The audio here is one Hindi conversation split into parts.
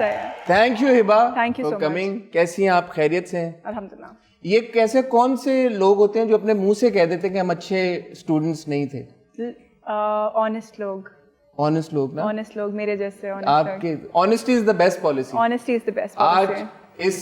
सही है। Thank you Hiba Thank you for so much. Coming. कैसी हैं आप, खैरियत से हैं? अल्हम्दुलिल्लाह। ये कैसे कौन से लोग होते हैं जो अपने मुंह से कह देते हैं कि हम अच्छे स्टूडेंट्स नहीं थे? ऑनेस्ट लोग, ऑनेस्ट लोग ना, ऑनेस्ट लोग, मेरे जैसे ऑनेस्ट लोग। आपके honesty is the best policy. Honesty is the best आज पॉलिसी। इस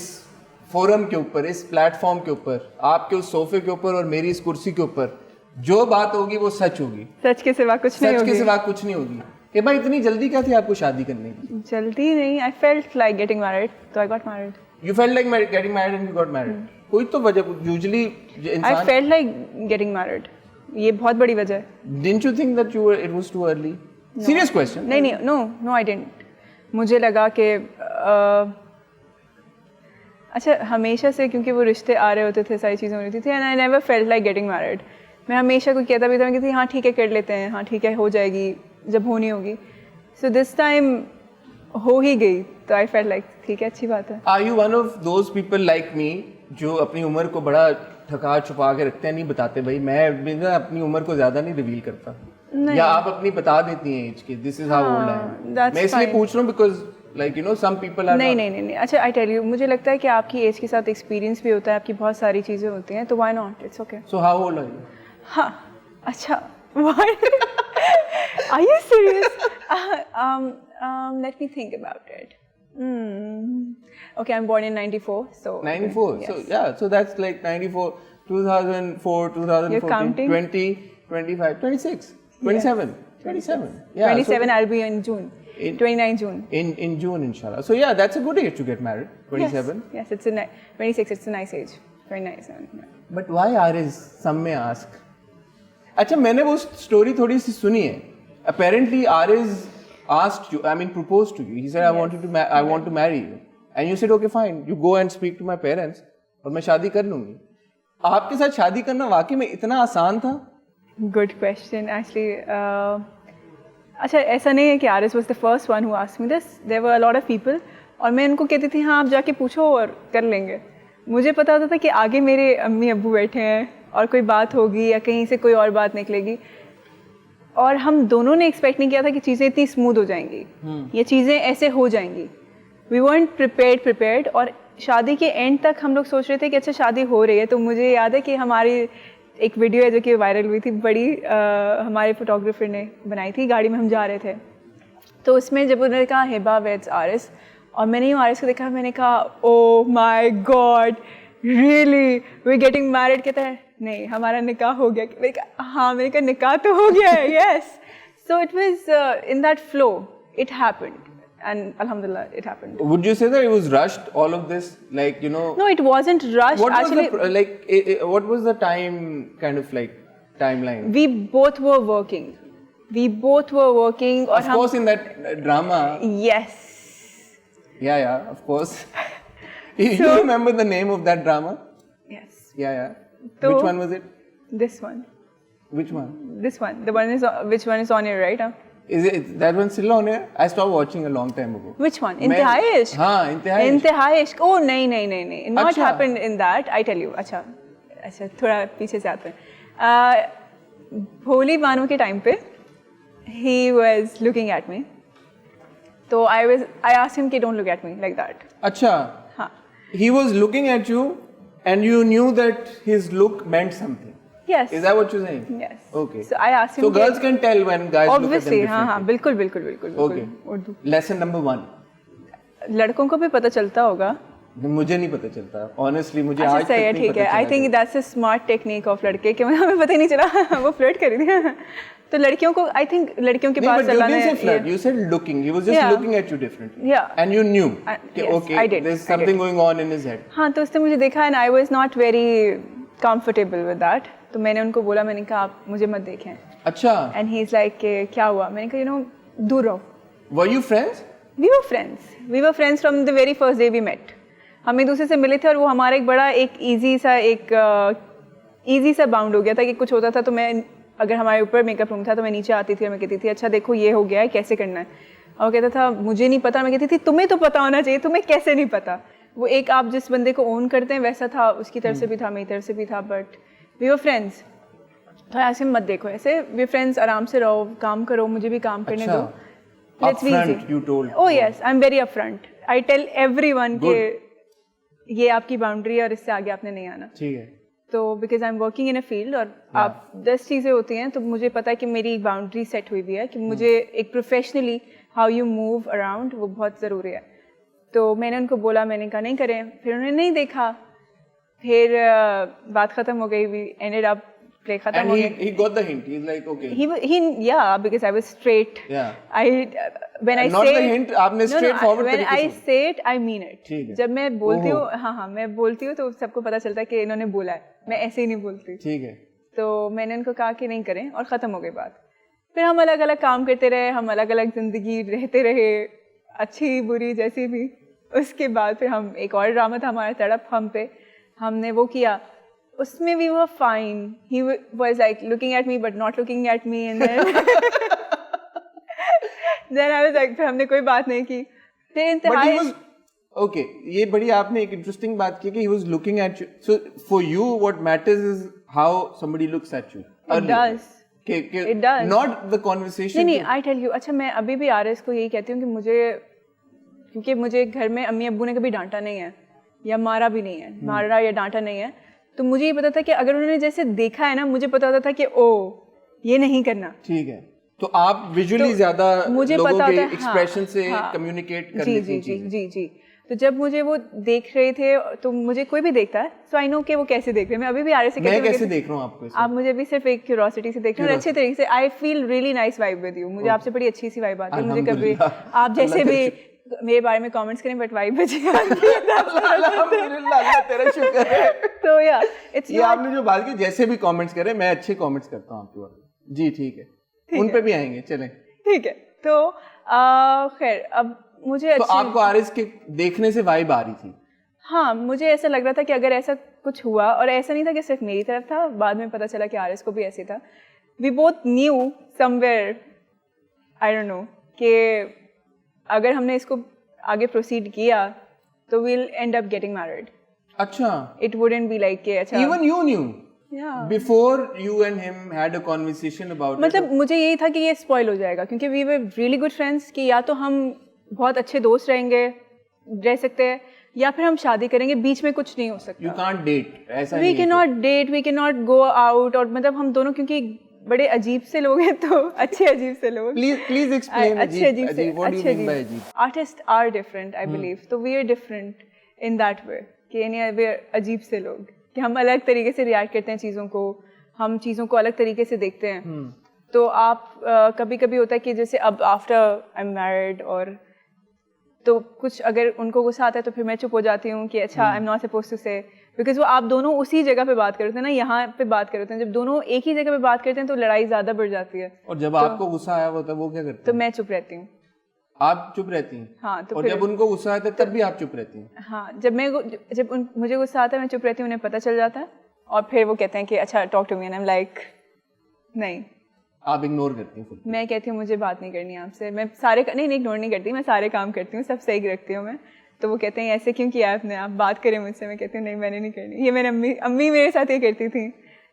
फोरम के ऊपर, इस प्लेटफॉर्म के ऊपर, आपके उस सोफे के ऊपर और मेरी इस कुर्सी के ऊपर जो बात होगी वो सच होगी, सच के सिवा कुछ नहीं सच होगी। के सिवा कुछ नहीं होगी। ये भाई इतनी जल्दी क्या थी आपको शादी करने की? जल्दी नहीं, I felt like getting married, तो I got married. You felt like getting married and you got married. कोई तो वजह यूजुअली आई इंसान। फेल्ट लाइक गेटिंग मैरिड, ये बहुत बड़ी वजह है। Didn't you think that it was too early? Serious question. नहीं, नो आई डिडंट। मुझे लगा कि अच्छा, हमेशा से क्योंकि वो रिश्ते आ रहे होते थे, सारी चीज़ें हो रही थी, and I never felt like getting married. मैं हमेशा कोई कहता भी था कि हाँ ठीक है कर लेते हैं, हाँ ठीक है हो जाएगी जब होनी होगी। सो दिस टाइम हो ही गई, तो आई फेल्ट लाइक ठीक है, अच्छी बात है। Are you one of those people like me जो अपनी उम्र को बड़ा ठका छुपा के रखते हैं, नहीं बताते? भाई मैं भी ना अपनी उम्र को ज्यादा नहीं रिवील करता, या आप अपनी बता देती हैं एज की, this is how old I am. मैं इसलिए पूछ रहा हूँ because like you know some people are नहीं। अच्छा, आई टेल यू, मुझे लगता है कि आपकी एज के साथ एक्सपीरियंस भी होता है, आपकी बहुत सारी चीज़ें होती हैं, तो why not, it's okay. So how old are you? हाँ, अच्छा, why are you serious? Let me think about it. Okay, I'm born in 94, so 94. Yes. So yeah, so that's like 94, 2004, 2014, You're counting? 20, 25, 26, 27, 27. Yeah. 27, I'll be in June. 29 June. In June, inshallah. So yeah, that's a good age to get married. 27. Yes, it's a 26. It's a nice age. 29. Yeah. But why Aris? Some may ask. अच्छा, मैंने वो स्टोरी थोड़ी सी सुनी है. Apparently, Aris asked you, I mean, proposed to you. He said, I want to marry you. And you said, okay, fine. You go and speak to my parents. और मैं शादी कर लूँगी. आपके साथ शादी करना वाकई में इतना आसान था? Good question. Actually, अच्छा, ऐसा नहीं है कि Aris was the first one who asked me this. There were a lot of people. और मैं उनको कहती थी, हाँ आप जाके पूछो और कर लेंगे. मुझे पता होता था कि आगे मेरे अम्मी अब्बू बैठे हैं और कोई बात होगी या कहीं से कोई और बात निकलेगी, और हम दोनों ने एक्सपेक्ट नहीं किया था कि चीज़ें इतनी स्मूथ हो जाएंगी, ये चीज़ें ऐसे हो जाएंगी। We weren't prepared। और शादी के एंड तक हम लोग सोच रहे थे कि अच्छा शादी हो रही है। तो मुझे याद है कि हमारी एक वीडियो है जो कि वायरल हुई थी, बड़ी हमारे फोटोग्राफर ने बनाई थी, गाड़ी में हम जा रहे थे, तो उसमें जब उन्होंने कहा हिबा वेड्स आरिस, और मैंने आरिस को देखा, मैंने कहा oh my god really we getting married. कहता है नहीं हमारा निकाह हो गया। मैंने कहा हाँ, मैंने कहा निकाह तो हो गया है, yes. So it was in that flow, it happened, and alhamdulillah it happened. Would you say that it was rushed, all of this, like, you know? No, it wasn't rushed. What actually was the, what was the time kind of like timeline? We both were working. और of course in that drama. Yes. Yeah, of course. You remember the name of that drama? Yes. Yeah. So, which one was it? This one. Which one? This one. The one is, which one is on here, right? Is it that one still on here? I stopped watching a long time ago. Which one? Intihai Ishq? हाँ, Intihai Ishq. Oh, नहीं. Not happened in that. I tell you. अच्छा, थोड़ा पीछे से आते हैं। भोली बानू के टाइम पे he was looking at me. तो I asked him कि don't look at me like that. अच्छा. हाँ. He was looking at you and you knew that his look meant something. Yes. Is that what you're saying? Yes. Okay. So I asked him. So girls can tell when guys look at them obviously, differently. हाँ, बिल्कुल. Okay. उर्दू. Lesson number 1. लड़कों को भी पता चलता होगा. मुझे नहीं पता चलता. Honestly, मुझे आज तक नहीं पता चला. ठीक है. I think that's a smart technique of लड़के कि हमें पता ही नहीं चला वो फ्लर्ट कर रही थी. तो लड़कियों को I think लड़कियों के पास चलाना है. You didn't say flirt. You said looking. He was just looking at you differently. Yeah. And you knew. Yes, okay. There's something going on in his head. हाँ, तो उसने मुझे देखा and I was not very comfortable with that. तो मैंने उनको बोला, मैंने कहा आप मुझे मत देखें. अच्छा. And he's like क्या हुआ? मैंने कहा you know दूर रहो. Were you friends? We were friends from the very first day we met. हम एक दूसरे से मिले थे और वो हमारा एक बड़ा इजी सा बाउंड हो गया था कि कुछ होता था तो मैं, अगर हमारे ऊपर मेकअप रूम था तो मैं नीचे आती थी और मैं कहती थी अच्छा देखो ये हो गया है, कैसे करना है. और वो कहता था मुझे नहीं पता. मैं कहती थी तुम्हें तो पता होना चाहिए, तुम्हें कैसे नहीं पता. वो एक आप जिस बंदे को ओन करते हैं वैसा था, उसकी तरफ से भी था, मेरी तरफ से भी था. But we were friends. तो ऐसे मत देखो, ऐसे वी फ्रेंड्स, आराम से रहो, काम करो, मुझे भी काम करने दो. Let's be easy. You told. Oh yes, I'm very upfront. I tell everyone कि ये आपकी बाउंड्री है और इससे आगे आपने नहीं आना। ठीक है। तो because I am working in a field और आप 10 चीज़ें होती हैं तो मुझे पता है कि मेरी बाउंड्री सेट हुई भी है कि मुझे एक professionally how you move around वो बहुत ज़रूरी है। तो मैंने उनको बोला, मैंने कहा नहीं करें, फिर उन्होंने नहीं देखा, फिर बात ख़त्म हो गई, वी एंडेड अप, प्ले खत्म हो गया। He got the hint. He's like, okay. Yeah, because I was straight. Yeah. When I Not say the hint, आपने straightforward when तरीके I से। say it, I mean it. ठीक है। जब मैं बोलती हूँ, हाँ, मैं बोलती हूँ तो सबको पता चलता है कि इन्होंने बोला है, मैं ऐसे ही नहीं बोलती। ठीक है। तो मैंने उनको कहा कि नहीं करें और ख़त्म हो गई बात। फिर हम अलग अलग काम करते रहे, हम अलग अलग ज़िंदगी रहते रहे, अच्छी बुरी जैसी भी। उसके बाद फिर हम एक और ड्रामा था हमारा तड़प हम पे, हमने वो किया, उसमें we were fine. He was like looking at me but not looking at me, and then I was like, फिर हमने कोई बात नहीं की। फिर इंतहाई okay, ये बड़ी आपने एक interesting बात की कि he was looking at you. So for you, what matters is how somebody looks at you. It does. It does. Not the conversation. नहीं, I tell you, अच्छा मैं अभी भी आरएस को यही कहती हूँ कि क्योंकि मुझे घर में अम्मी अब्बू ने कभी डांटा नहीं है या मारा भी नहीं है, मारा या डांटा नहीं है, तो मुझे ये पता था कि अगर उन्होंने जैसे देखा है ना, मुझे पता होता था कि ओ ये नहीं करना। ठीक है। तो आप विजुअली ज्यादा मुझे लोगों पता के था, एक्सप्रेशन से कम्युनिकेट कर लेती हैं चीजें। जी। तो जब मुझे वो देख रहे थे, तो मुझे कोई भी देखता है, सो आई नो कि वो कैसे देख रहे हैं। मैं अभी भी आरएस से मैं कैसे देख रहा हूँ आपको? आप मुझे भी सिर्फ एक क्यूरोसिटी से देख रहे हैं, अच्छे तरीके से। I feel really nice vibe with you. मुझे आपसे बड़ी अच्छी सी वाइब आती है। मुझे कभी आप जैसे भी मेरे बारे में कमेंट्स करें बट वाइब अच्छी आती है। अल्लाह तेरा शुक्र है। तो या इट्स ये आपने जो बात की, जैसे भी कमेंट्स करें, मैं अच्छे कमेंट्स करता हूँ आपके बारे में। जी ठीक है, उन पे भी आएंगे, चलें। ठीक है। तो खैर अब मुझे तो आपको आरएस के देखने से वाइब आ रही थी? हाँ, मुझे ऐसा लग रहा था कि अगर ऐसा कुछ हुआ, और ऐसा नहीं था कि सिर्फ मेरी तरफ था, बाद में पता चला कि आरएस को भी ऐसे था। We both knew somewhere, I don't know, कि अगर हमने इसको आगे प्रोसीड किया तो we'll end up getting married. अच्छा। इट वुडंट बी लाइक कि अच्छा even you knew Yeah. Before you and him had a conversation about मतलब मुझे यही था कि ये स्पॉइल हो जाएगा, क्योंकि we were really good friends, कि या तो हम बहुत अच्छे दोस्त रहेंगे, रह सकते हैं, या फिर हम शादी करेंगे, बीच में कुछ नहीं हो सकता। You can't date, ऐसा We cannot date, we cannot go out, और मतलब हम दोनों क्योंकि बड़े अजीब से लोग हैं, तो अच्छे अजीब से लोग। Please explain अच्छे अजीब से, what do you mean by अजीब? Artists are different, I believe, तो we are different in that way, कि यानी we are अजीब से लोग, कि हम अलग तरीके से रिएक्ट करते हैं चीज़ों को, हम चीज़ों को अलग तरीके से देखते हैं। तो आप कभी कभी होता है कि जैसे अब आफ्टर आई एम मैरिड, और तो कुछ अगर उनको गुस्सा आता है तो फिर मैं चुप हो जाती हूँ कि अच्छा I am not supposed to say, because वो आप दोनों उसी जगह पे बात करते हैं ना, यहाँ पे बात करते हैं। जब दोनों एक ही जगह पे बात करते हैं तो लड़ाई ज़्यादा बढ़ जाती है। और जब आपको गुस्सा आया होता है वो क्या करते हैं? तो मैं चुप रहती हूँ। आप चुप रहती हैं? हाँ। तो और जब उनको गुस्सा आता है तब भी आप चुप रहती हैं? हाँ, जब मुझे गुस्सा आता है मैं चुप रहती हूँ, उन्हें पता चल जाता है, और फिर वो कहते हैं कि अच्छा talk to me, and I am like नहीं। आप इग्नोर करती हैं? मैं कहती हूँ मुझे बात नहीं करनी आपसे, मैं सारे नहीं इग्नोर नहीं करती, मैं सारे काम करती हूँ, सब सही रखती हूँ मैं। तो वो कहते हैं ऐसे क्यों किया आपने, आप बात करें मुझसे। मैं कहती हूँ नहीं मैंने नहीं करनी। ये मेरी अम्मी मेरे साथ ये करती थी,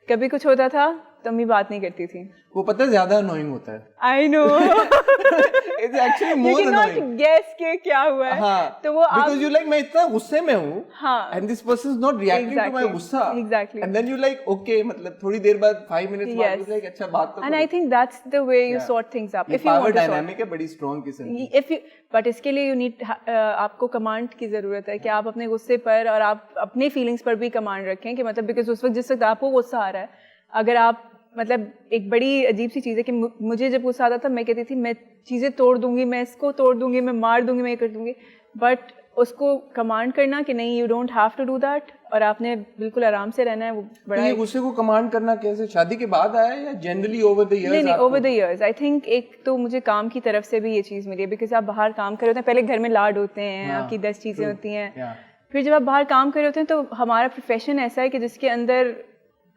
कभी कुछ होता था तो अम्मी बात नहीं करती थी। वो पता है ज्यादा अनोइंग होता है। I know, it's actually more annoying. Guess के क्या हुआ है। हाँ, तो वो because you like मैं इतना गुस्से में हूँ, हाँ, and this person is not reacting to my गुस्सा, exactly, and then you like okay, मतलब थोड़ी देर बाद 5 minutes बाद you like अच्छा बात तो। And I think that's the way you sort things up. If you want to sort. Dynamic है बड़ी strong किस्म की। If you, but इसके लिए you need आपको कमांड की जरूरत है कि आप अपने गुस्से पर और आप अपने फीलिंग्स पर भी कमांड रखें, कि मतलब बिकॉज उस वक्त जिस वक्त आपको गुस्सा आ रहा है, अगर आप मतलब एक बड़ी अजीब सी चीज़ है कि मुझे जब गुस्सा आता था मैं कहती थी मैं चीज़ें तोड़ दूंगी, मैं इसको तोड़ दूंगी, मैं मार दूंगी, मैं ये कर दूंगी, बट उसको कमांड करना कि नहीं you don't have to do that, और आपने बिल्कुल आराम से रहना है, वो बड़ा। ये गुस्से को कमांड करना कैसे, शादी के बाद आया या जनरली ओवर द इयर्स? नहीं, over the years. I think एक तो मुझे काम की तरफ से भी ये चीज़ मिली है, बिकॉज आप बाहर काम कर रहे होते हैं, पहले घर में लाड होते हैं, आपकी 10 चीज़ें होती हैं, फिर जब आप बाहर काम कर रहे होते हैं तो हमारा प्रोफेशन ऐसा है कि जिसके अंदर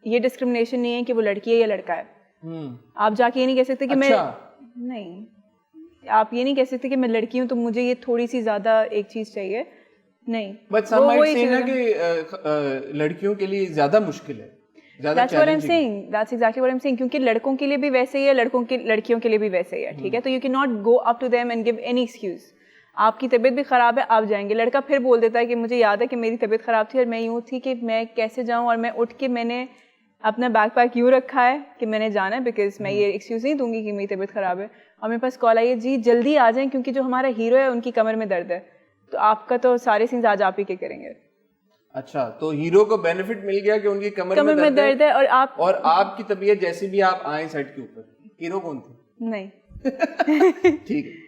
ये डिस्क्रिमिनेशन नहीं है कि वो लड़की है या लड़का है। आप जाके ये नहीं कह सकते कि मैं नहीं, आप ये नहीं कह सकते कि मैं लड़की हूँ तो मुझे ये थोड़ी सी ज्यादा एक चीज चाहिए, नहीं। बट सम माइट से ना कि लड़कियों के लिए ज्यादा मुश्किल है, ज्यादा That's what I'm saying. That's exactly what I'm saying. क्योंकि लड़कों के लिए भी वैसे ही है, लड़कियों के लिए भी वैसे ही है, ठीक है। तो you cannot go up to them and give any excuse. आपकी तबीयत भी ख़राब है, आप जाएंगे। लड़का फिर बोल देता है कि मुझे याद है कि मेरी तबीयत ख़राब थी और मैं यूँ थी कि मैं कैसे जाऊँ, और मैं उठ के मैंने अपना बैग पैक यूँ रखा है कि मैंने जाना है, बिकॉज मैं ये एक्सक्यूज़ नहीं दूंगी कि मेरी तबीयत ख़राब है। और मेरे पास कॉल आई है, जी जल्दी आ जाएं क्योंकि जो हमारा हीरो है उनकी कमर में दर्द है, तो आपका तो सारे सीन्स आज आप ही के करेंगे। अच्छा, तो हीरो को बेनिफिट मिल गया कि उनकी कमर में दर्द है, और आपकी तबीयत जैसे भी आप आए सेट के ऊपर। हीरो कौन थे? नहीं ठीक है।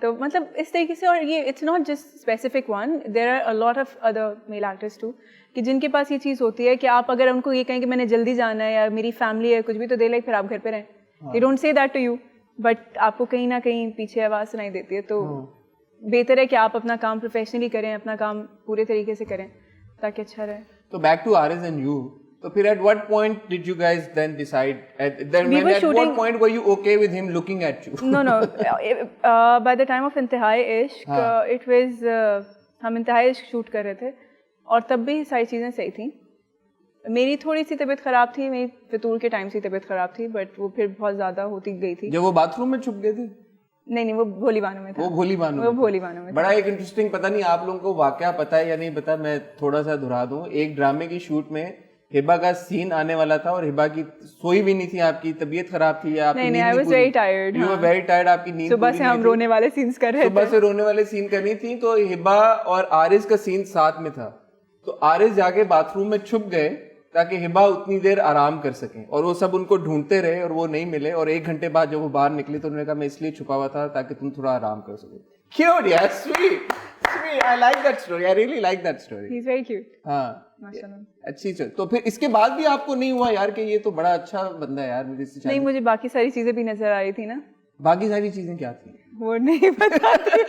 तो मतलब इस तरीके से, और ये it's not just specific one, there are a lot of other male actors too, कि जिनके पास ये चीज़ होती है कि आप अगर उनको ये कहें कि मैंने जल्दी जाना है या मेरी फैमिली है कुछ भी, तो दे लाइक फिर आप घर पे रहें। They don't say that to you, but आपको कहीं ना कहीं पीछे आवाज़ सुनाई देती है। तो बेहतर है कि आप अपना काम प्रोफेशनली करें, अपना काम पूरे तरीके से करें ताकि अच्छा रहे। तो back to Ariz and you, तो फिर at what point did you guys then decide at what point were you okay with him looking at you? No, by the time of इंतहाई इश्क, it was हम इंतहाई इश्क शूट कर रहे थे और तब भी सारी चीज़ें सही थी। मेरी थोड़ी सी तबीयत ख़राब थी, मेरी फितूर के टाइम से तबीयत ख़राब थी, बट वो फिर बहुत ज़्यादा होती गई थी। जब वो बाथरूम में छुप गए थे? नहीं, वो भोली बानो में था। वो भोली बानो में बड़ा एक इंटरेस्टिंग, पता नहीं आप लोगों को वाकया पता है या नहीं पता, मैं थोड़ा सा दोहरा दूं। एक ड्रामे की शूट में हिबा का सीन आने वाला था और हिबा की सोई भी नहीं थी, आपकी तबीयत खराब थी, आपकी नींद I was very tired, you were very tired, आपकी नींद सुबह से हम रोने वाले सीन्स कर रहे थे। सुबह से रोने वाले सीन करनी थी, तो हिबा और आरिज़ का सीन साथ में था, तो आरिज़ जाके बाथरूम में छुप गए ताकि हिबा उतनी देर आराम कर सकें, और वो सब उनको ढूंढते रहे और वो नहीं मिले, और 1 घंटे बाद जब वो बाहर निकले तो उन्होंने कहा मैं इसलिए छुपा हुआ था ताकि तुम थोड़ा आराम कर सको। क्यूट यार, sweet, I like that story, I really like that story. He's very cute. हाँ, माशाल्लाह। अच्छी चल। तो फिर इसके बाद भी आपको नहीं हुआ यार कि ये तो बड़ा अच्छा बंदा है यार, मुझे इससे नहीं, मुझे बाकी सारी चीजें भी नजर आ रही थी ना। बाकी सारी चीजें क्या थी? वो नहीं बताती।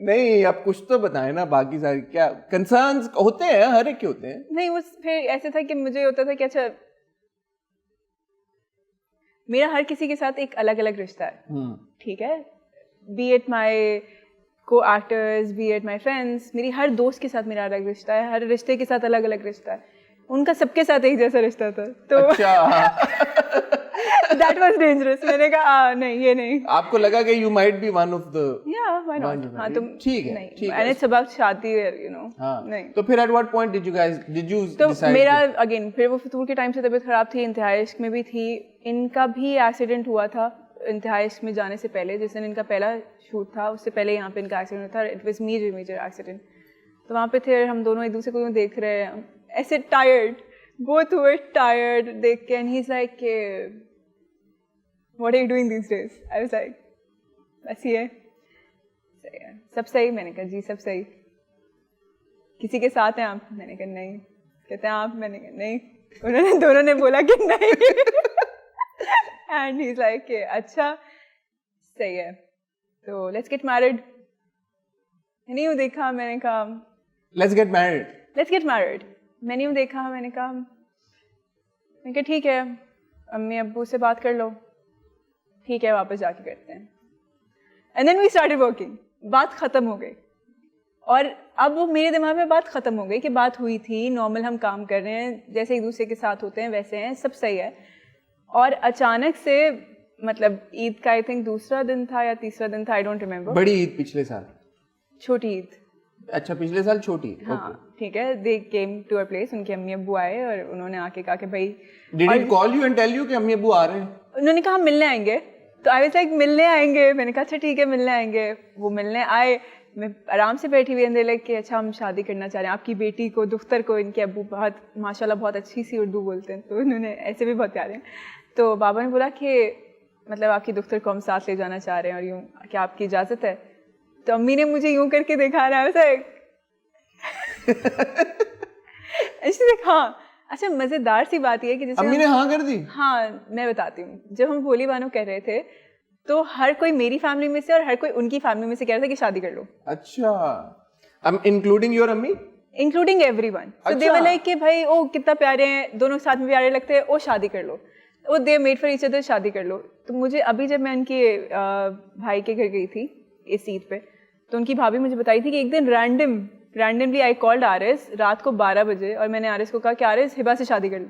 नहीं, अब कुछ तो बताएं ना, बाकी सारी क्या कंसर्न्स होते हैं, हर एक के होते हैं। नहीं, वो फिर ऐसे था कि मुझे होता था कि अच्छा मेरा हर किसी के साथ एक अलग अलग रिश्ता है, ठीक है, बी इट माई को actors, B it my friends, मेरी हर दोस्त के साथ मेरा अलग रिश्ता है, हर रिश्ते के साथ अलग अलग रिश्ता है, उनका सबके साथ एक जैसा रिश्ता था। तो अच्छा। That was dangerous. मैंने कहा नहीं, ये नहीं। आपको लगा कि you might be one of the, या व्हाई नॉट। हाँ, तो ठीक है, ठीक है, एंड इट्स अबाउट शादी, यू नो। हाँ, नहीं, तो फिर at what point did you तो डिसाइड? मेरा अगेन फिर वो फितूर के टाइम से तबीयत खराब थी, इंतहाई इश्क में भी थी, इनका भी एक्सीडेंट हुआ था इंतहाई इश्क में जाने से पहले, जिस दिन इनका पहला शूट था उससे पहले यहाँ पे इनका एक्सीडेंट था। It was major accident. तो वहाँ पे थे हम दोनों एक दूसरे को देख रहे हैं, ऐसे टायर्ड, बोथ वर टायर्ड देख के, and he is like what are you doing these days? I was like बस ये सही है, सब सही। मैंने कहा जी सब सही। किसी के साथ हैं आप? मैंने कहा नहीं। कहते हैं आप? मैंने कहा नहीं। उन्होंने दोनों ने बोला कि नहीं। एंड ही इज लाइक अच्छा सही है, तो लेट्स गेट मैरिड। मैंने यूँ देखा, मैंने कहा लेट्स गेट मैरिड। मैंने यूँ देखा, मैंने कहा ठीक है, अम्मी अब्बू से बात कर लो, ठीक है वापस जाके करते हैं। And then we started working. बात खत्म हो गई, और अब वो मेरे दिमाग में बात खत्म हो गई कि बात हुई थी, नॉर्मल हम काम कर रहे हैं, जैसे एक दूसरे के साथ होते हैं वैसे हैं, सब सही है। और अचानक से मतलब ईद का आई थिंक दूसरा दिन था या तीसरा दिन था, आई डोंट रिमेम्बर। बड़ी ईद पिछले साल? छोटी ईद। अच्छा, पिछले साल छोटी। हाँ, ठीक है। दे केम टू अवर प्लेस, उनके अम्मी अब्बू आए और उन्होंने आके कहा कि भाई, did it call you and tell you कि अम्मी अब्बू आ रहे हैं? उन्होंने कहा मिलने आएंगे। तो आई वाज लाइक मिलने आएंगे? मैंने कहा अच्छा ठीक है मिलने आएंगे। वो मिलने आए, मैं आराम से बैठी हुई अंदर कि अच्छा हम शादी करना चाह रहे हैं, आपकी बेटी को, दुख्तर को, इनके अब्बू बहुत माशाल्लाह बहुत अच्छी सी उर्दू बोलते हैं, तो उन्होंने ऐसे भी बहुत प्यारे हैं। तो बाबा ने बोला कि मतलब आपकी दुख्तर को हम साथ ले जाना चाह रहे हैं और यूँ, क्या आपकी इजाज़त है? तो अम्मी ने मुझे यूँ करके देखा रहा है ऐसे। हाँ, अच्छा मज़ेदार सी बात यह है कि जैसे अम्मी ने हाँ कर दी? हाँ, मैं बताती हूँ। जब हम भोली बानो कह रहे थे तो हर कोई मेरी फैमिली में से और हर कोई उनकी फैमिली में से कह रहा था कि शादी कर लो। अच्छा, इंक्लूडिंग योर अम्मी? Including everyone. तो दे वर लाइक कि भाई ओ कितना प्यारे हैं, दोनों साथ में प्यारे लगते हैं, ओ शादी कर लो, वो they made for each other, शादी कर लो। तो मुझे अभी जब मैं उनके भाई के घर गई थी इस ईद पे, तो उनकी भाभी मुझे बताई थी कि एक दिन रैंडमली आई कॉल्ड आरिस रात को 12 बजे, और मैंने आरिस को कहा कि आरिस हिबा से शादी कर लो।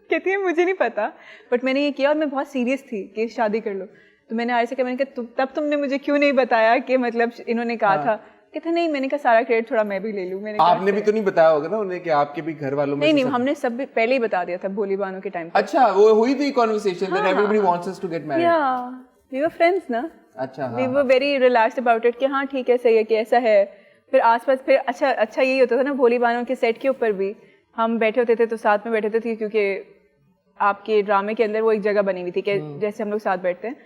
कहती है मुझे नहीं पता, बट मैंने ये किया और मैं बहुत सीरियस थी कि शादी कर लो। तो मैंने आर्य से कहा, मैंने कहा तब तुमने मुझे क्यों नहीं बताया कि मतलब इन्होंने कहा था। कहते नहीं, मैंने कहा सारा क्रेडिट थोड़ा मैं भी ले लूँ। मैंने आपने भी तो नहीं बताया होगा ना उन्हें कि आपके भी घर वालों में नहीं, हमने सब पहले ही बता दिया था भोली बानो के टाइम। अच्छा, वो हुई थी conversation that everybody wants us to get married. या वी वर फ्रेंड्स ना। अच्छा, we were very relaxed about it कि हाँ ठीक है, सही है कि ऐसा है। फिर आसपास फिर अच्छा यही होता था ना, भोली बानो के सेट के ऊपर भी हम बैठे होते थे तो साथ में बैठे थे, क्योंकि आपके ड्रामे के अंदर वो एक जगह बनी हुई थी कि जैसे हम लोग साथ बैठते हैं,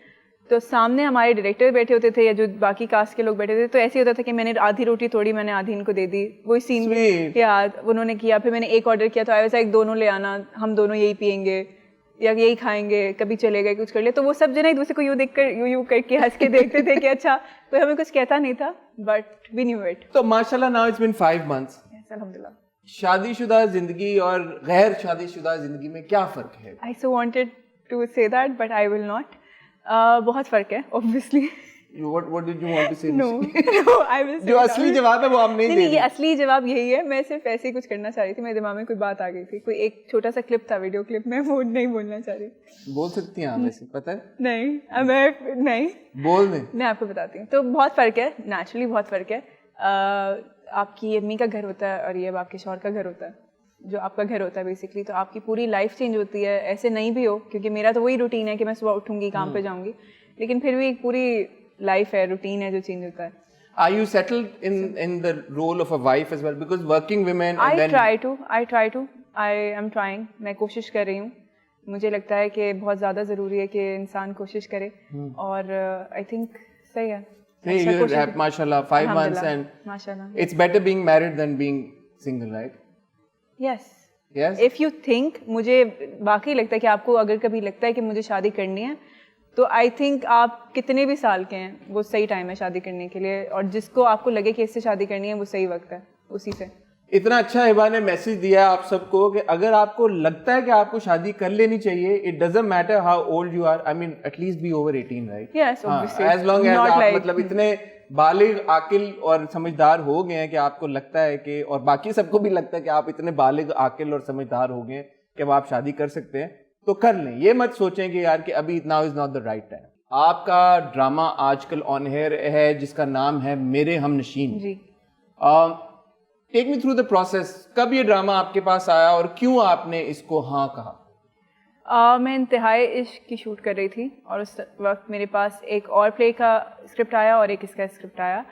तो सामने हमारे डायरेक्टर बैठे होते थे या जो बाकी कास्ट के लोग बैठे थे, तो ऐसे होता था कि मैंने आधी रोटी तोड़ी, मैंने आधी इनको दे दी। वही सीन याद उन्होंने किया। फिर मैंने एक ऑर्डर किया तो ऐसा एक दोनों ले आना, हम दोनों यही पियेंगे या यही खाएंगे, कभी चले गए कुछ कर ले। तो वो सब जो ना एक दूसरे को यूँ देख कर यूँ करके हंस के देखते थे कि अच्छा कोई हमें कुछ कहता नहीं था, बट वी न्यू इट। तो माशाल्लाह नाउ इट्स बीन 5 months। अल्हम्दुलिल्लाह। शादीशुदा जिंदगी और गैर शादीशुदा जिंदगी में क्या फर्क है? I so wanted to say that but I will not. बहुत फर्क है obviously. What did you want to say? No, I will say जो असली जवाब है वो आप नहीं दे नहीं, ये असली जवाब यही है। मैं सिर्फ ऐसे ही कुछ करना चाह रही थी, मेरे दिमाग में कोई बात आ गई थी, कोई एक छोटा सा क्लिप था, वीडियो क्लिप, मैं वो नहीं बोलना चाह रही। बोल सकती हैं आप वैसे, पता है? नहीं, मैं नहीं बोल दें। मैं आपको बताती हूँ। तो बहुत फ़र्क है, नेचुरली बहुत फ़र्क है। आपकी अम्मी का घर होता है और ये अब आपके शौहर का घर होता है, जो आपका घर होता है बेसिकली। तो आपकी पूरी लाइफ चेंज होती है। ऐसे नहीं भी हो, क्योंकि मेरा तो वही रूटीन है कि मैं सुबह उठूंगी, काम पे जाऊंगी, लेकिन फिर भी एक पूरी लाइफ है, रूटीन है जो चेंज होता है। Are you settled in the role of a wife as well? Because working women and then I am trying. मैं कोशिश कर रही हूँ। मुझे लगता है कि बहुत ज़्यादा ज़रूरी है कि इंसान कोशिश करे, और आई थिंक सही है। Hey, you have mashallah 5 months and mashallah. It's better being married than being single, right? Yes. Yes. If you think, मुझे वाकई लगता है कि आपको अगर कभी लगता है कि मुझे शादी करनी है, तो आई थिंक आप कितने भी साल के हैं वो सही टाइम है शादी करने के लिए, और जिसको आपको लगे कि इससे शादी करनी है वो सही वक्त है उसी से। इतना अच्छा हिबा ने मैसेज दिया आप सबको कि अगर आपको लगता है कि आपको शादी कर लेनी चाहिए, it doesn't matter how old you are, I mean at least be over 18, right? Yes, obviously. As long as आप मतलब इतने बालिग, आकिल और समझदार हो गए हैं कि आपको लगता है कि, और बाकी सबको भी लगता है कि आप इतने बालिग, आकिल और समझदार हो गए हैं कि अब आप शादी कर सकते हैं, तो कर लें। ये मत सोचें कि यार कि अभी now is not the right time. आपका ड्रामा आजकल ऑन एयर है जिसका नाम है मेरे हमनशीन जी। Take me through the process. कब ये ड्रामा आपके पास आया और क्यों आपने इसको हाँ कहा? मैं इंतहाई इश्क की शूट कर रही थी और उस वक्त मेरे पास एक और प्ले का स्क्रिप्ट आया और एक इसका स्क्रिप्ट आया।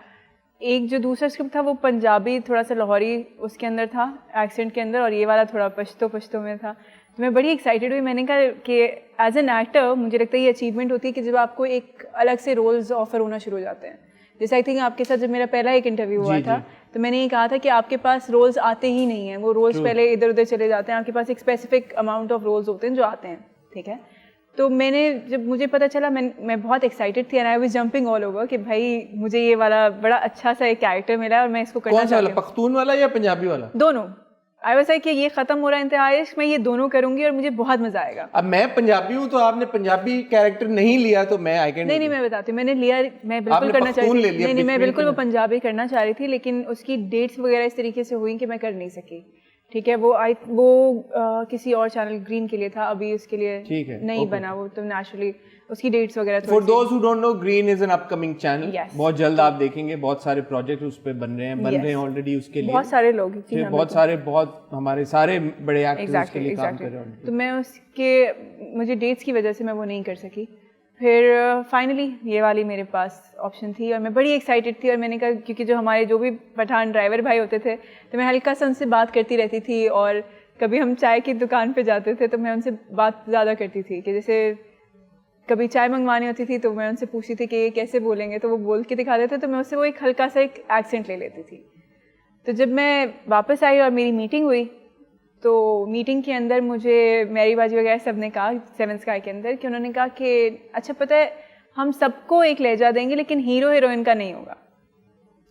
एक जो दूसरा स्क्रिप्ट था वो पंजाबी, थोड़ा सा लाहौरी उसके अंदर था, एक्सेंट के अंदर, और ये वाला थोड़ा पश्तो में था। तो मैं बड़ी एक्साइटेड हुई। मैंने कहा कि एज एन एक्टर मुझे लगता है ये अचीवमेंट होती है कि जब आपको एक अलग से रोल्स ऑफर होना शुरू हो जाते हैं। जैसे आई थिंक आपके साथ जब मेरा पहला एक इंटरव्यू हुआ था तो मैंने ये कहा था कि आपके पास रोल्स आते ही नहीं हैं, वो रोल्स पहले इधर उधर चले जाते हैं, आपके पास एक स्पेसिफिक अमाउंट ऑफ रोल्स होते हैं जो आते हैं, ठीक है। तो मैंने जब मुझे पता चला मैं बहुत एक्साइटेड थी and I was jumping all over कि भाई मुझे ये वाला बड़ा अच्छा सा एक कैरेक्टर मिला और मैं इसको करना चाहती हूं। कौन सा वाला, पख्तून वाला या पंजाबी वाला? दोनों। आई वाज लाइक कि ये खत्म हो रहा है इंतहाई इश्क, मैं ये दोनों करूंगी और मुझे बहुत मजा आएगा। अब मैं पंजाबी हूं तो आपने पंजाबी कैरेक्टर नहीं लिया तो मैं आई कैन नहीं, मैं बताती हूँ। मैंने लिया, मैं बिल्कुल करना चाह रही थी। नहीं, मैं बिल्कुल वो पंजाबी करना चाह रही थी, लेकिन उसकी डेट्स वगैरह इस तरीके से हुई कि मैं कर नहीं सकी, ठीक है। वो किसी और चैनल ग्रीन के लिए था, अभी उसके लिए नहीं बना वो, तो नेचुरली उसकी डेट्स वगैरह। For those who don't know, green is an upcoming channel, बहुत जल्द आप देखेंगे, बहुत सारे प्रोजेक्ट उस पे बन रहे हैं ऑलरेडी उसके लिए, बहुत सारे लोग, बहुत हमारे सारे बड़े एक्टर्स उसके लिए काम कर रहे हैं। तो मैं उसके, मुझे डेट्स की वजह से मैं वो नहीं कर सकी। फिर फाइनली ये वाली मेरे पास ऑप्शन थी और मैं बड़ी एक्साइटेड थी, और मैंने कहा क्योंकि जो हमारे जो भी पठान ड्राइवर भाई होते थे तो मैं हल्का सा उनसे बात करती रहती थी, और कभी हम चाय की दुकान पे जाते थे तो मैं उनसे बात ज़्यादा करती थी कि जैसे कभी चाय मंगवानी होती थी तो मैं उनसे पूछती थी कि ये कैसे बोलेंगे, तो वो बोल के दिखा देते, तो मैं उससे वो एक हल्का सा एक एक्सेंट ले लेती थी। तो जब मैं वापस आई और मेरी मीटिंग हुई तो मीटिंग के अंदर मुझे मेरी बाजी वगैरह सब ने कहा, 7 स्काई के अंदर, कि उन्होंने कहा कि अच्छा पता है हम सबको एक लहजा देंगे लेकिन हीरो हीरोइन का नहीं होगा।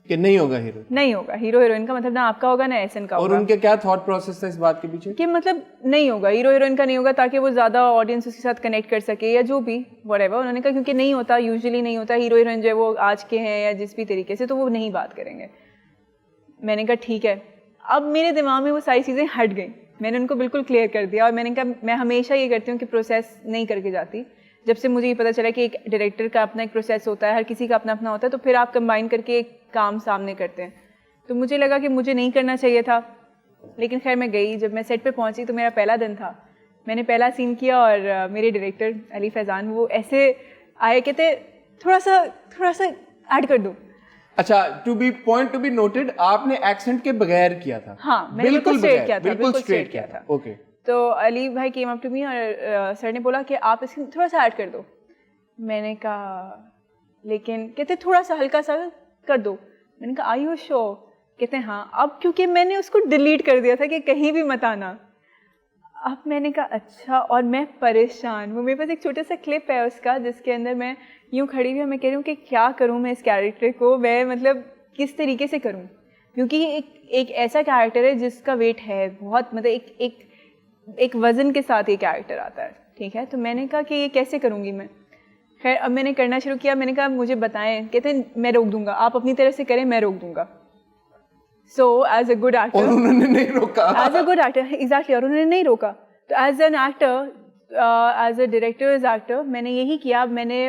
कि नहीं होगा हीरो? नहीं होगा हीरो हीरोइन का, मतलब ना आपका होगा ना एसएन का होगा। और उनके क्या थॉट प्रोसेस था इस बात के पीछे? कि मतलब नहीं होगा, हीरो हीरोइन का नहीं होगा ताकि वो ज़्यादा ऑडियंस उसके साथ कनेक्ट कर सके या जो भी व्हाटएवर। उन्होंने कहा क्योंकि नहीं होता, यूजुअली नहीं होता, हीरो हीरोइन जो है वो आज के हैं या जिस भी तरीके से, तो वो नहीं बात करेंगे। मैंने कहा ठीक है। अब मेरे दिमाग में वो सारी चीज़ें हट गई मैंने उनको बिल्कुल क्लियर कर दिया और मैंने कहा मैं हमेशा ये करती हूँ कि प्रोसेस नहीं करके जाती। जब से मुझे ये पता चला कि एक डायरेक्टर का अपना एक प्रोसेस होता है, हर किसी का अपना अपना होता है, तो फिर आप कंबाइन करके एक काम सामने करते हैं। तो मुझे लगा कि मुझे नहीं करना चाहिए था, लेकिन खैर मैं गई। जब मैं सेट पे पहुंची तो मेरा पहला दिन था, मैंने पहला सीन किया और मेरे डायरेक्टर अली फैज़ान वो ऐसे आए, कहते थोड़ा सा ऐड कर दो। अच्छा, टू बी नोटेड, आपने एक्सेंट के बगैर किया था? हाँ, मैंने बिल्कुल स्ट्रेट किया था, बिल्कुल स्ट्रेट किया था। ओके। तो अली भाई केम अप टू मी और सर ने बोला कि आप इसमें थोड़ा सा ऐड कर दो। मैंने कहा लेकिन, कहते थोड़ा सा हल्का सा कर दो। मैंने कहा आर यू श्योर? कहते हैं हाँ। अब क्योंकि मैंने उसको डिलीट कर दिया था कि कहीं भी मत आना। अब मैंने कहा अच्छा, और मैं परेशान। वो मेरे पास एक छोटा सा क्लिप है उसका जिसके अंदर मैं यूँ खड़ी हुई, मैं कह रही हूँ कि क्या करूँ मैं इस कैरेक्टर को, मैं मतलब किस तरीके से करूँ, क्योंकि एक ऐसा कैरेक्टर है जिसका वेट है बहुत, मतलब एक वज़न के साथ ये कैरेक्टर आता है, ठीक है। तो मैंने कहा कि ये कैसे करूँगी मैं। खैर अब मैंने करना शुरू किया। मैंने कहा मुझे बताएं। कहते हैं मैं रोक दूंगा, आप अपनी तरफ से करें, मैं रोक दूंगा। So as a good actor, और उन्होंने नहीं रोका। As a good actor, exactly, और उन्होंने नहीं रोका। तो as an actor, as a director, as actor, मैंने यही किया, मैंने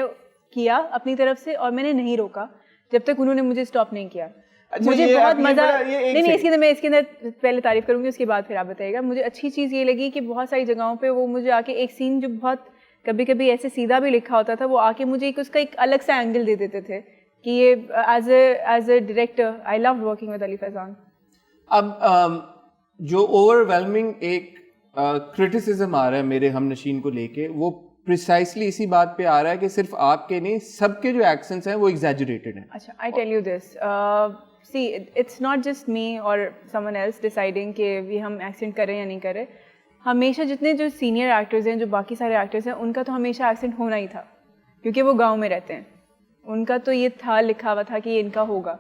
किया अपनी तरफ से और मैंने नहीं रोका जब तक उन्होंने मुझे स्टॉप नहीं किया। अच्छा, मुझे बहुत मजा, नहीं इसके अंदर पहले तारीफ करूंगी, उसके बाद फिर आप बताइएगा। मुझे अच्छी चीज़ ये लगी कि बहुत सारी जगहों पे वो मुझे आके एक सीन जो बहुत कभी कभी ऐसे सीधा भी लिखा होता था, वो आके मुझे उसका एक अलग सा एंगल दे देते थे कि ये as a director I love working with Ali Faizan. अब जो ओवरवेलमिंग एक क्रिटिसिज्म आ रहा है मेरे हमनशीन को लेके, वो प्रिसाइसली इसी बात पे आ रहा है कि सिर्फ आपके नहीं, सबके जो एक्सेंट्स हैं वो एग्जैजुरेटेड हैं। अच्छा, I tell you this, see it's not just me और समवन एल्स डिसाइडिंग कि ये हम एक्सेंट करें या नहीं करें। हमेशा जितने जो सीनियर एक्टर्स हैं, जो बाकी सारे एक्टर्स हैं, उनका तो हमेशा एक्सेंट होना ही था, क्योंकि वो गांव में रहते हैं। उनका तो ये था, लिखा हुआ था कि ये इनका होगा।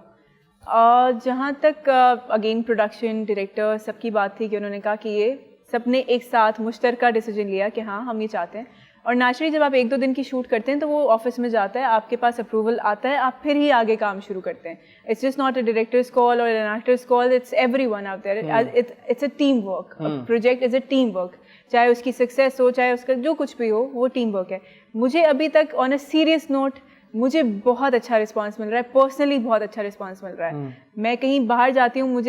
जहाँ तक अगेन प्रोडक्शन डायरेक्टर सबकी बात थी कि उन्होंने कहा कि ये सबने एक साथ मुश्तरका डिसीजन लिया कि हाँ हम ये चाहते हैं। और नेचुरली जब आप 1-2 दिन की शूट करते हैं तो वो ऑफिस में जाता है, आपके पास अप्रूवल आता है, आप फिर ही आगे काम शुरू करते हैं। It's just not a director's call और an actor's call, it's everyone out there, it's a team work. Project is a team work, चाहे उसकी सक्सेस हो, चाहे उसका जो कुछ भी हो, वो टीम वर्क है। मुझे अभी तक ऑन अ सीरियस नोट मुझे बहुत अच्छा रिस्पांस मिल रहा है, पर्सनली बहुत अच्छा रिस्पांस मिल रहा है। मैं कहीं बाहर जाती हूँ,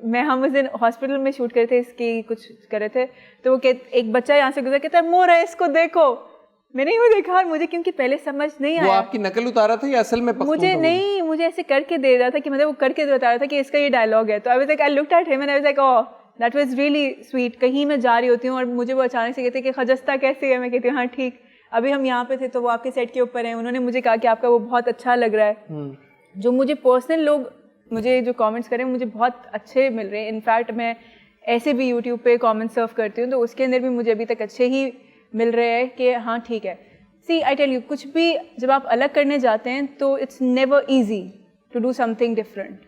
हम उस दिन हॉस्पिटल में शूट करे थे, इसकी कुछ कर रहे थे, तो वो एक बच्चा यहाँ से गुजरा, कहता है मोरा इसको देखो। मैंने वो देखा और मुझे क्योंकि पहले समझ नहीं आया। वो आपकी नकल उतारा था या असल में पख्तून मुझे था? नहीं, मुझे ऐसे करके दे रहा था कि मतलब वो करके बता रहा था कि इसका ये डायलॉग है। तो आई was like, I looked at him and I was like, oh that was really sweet. कहीं मैं जा रही होती हूँ और मुझे वो अचानक से कहते हैं कि खजस्ता कैसी है, मैं कहती हूँ हाँ ठीक, अभी हम यहाँ पे थे तो वो आपके सेट के ऊपर हैं, उन्होंने मुझे कहा कि आपका वो बहुत अच्छा लग रहा है। जो मुझे पर्सनल लोग मुझे जो कमेंट्स करें मुझे बहुत अच्छे मिल रहे हैं। इनफैक्ट मैं ऐसे भी यूट्यूब पे कमेंट सर्व करती हूँ तो उसके अंदर भी मुझे अभी तक अच्छे ही मिल रहे हैं कि हाँ ठीक है। सी आई टेल यू, कुछ भी जब आप अलग करने जाते हैं तो it's never easy to do something different.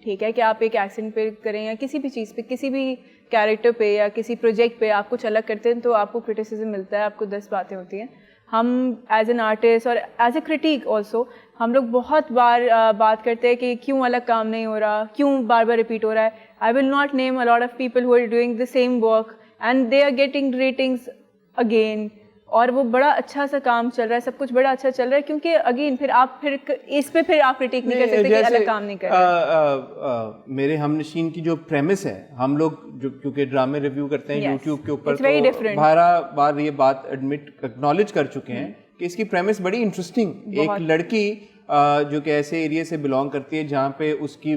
ठीक है कि आप एक एक्सेंट पे करें या किसी भी चीज़ पे, किसी भी कैरेक्टर पे या किसी प्रोजेक्ट पे आप कुछ अलग करते हैं तो आपको क्रिटिसिज्म मिलता है, आपको 10 बातें होती हैं। हम एज एन आर्टिस्ट और एज ए क्रिटिक ऑल्सो हम लोग बहुत बार बात करते हैं कि क्यों अलग काम नहीं हो रहा, क्यों बार बार रिपीट हो रहा है। I will not name a lot of people who are doing the same work and they are getting ratings again, और वो बड़ा अच्छा सा काम चल रहा है, सब कुछ बड़ा अच्छा चल रहा है, क्योंकि अगेन फिर आप इस पे फिर आप क्रिटिक नहीं कर सकते कि अलग काम नहीं कर रहे। मेरे हमनशीन की जो प्रेमिस है, हम लोग जो क्योंकि ड्रामे रिव्यू करते हैं यूट्यूब के ऊपर, तो बार ये बात एक्नॉलेज कर चुके हैं कि इसकी प्रेमिस बड़ी इंटरेस्टिंग। एक लड़की जो कि ऐसे एरिया से बिलोंग करती है जहाँ पे उसकी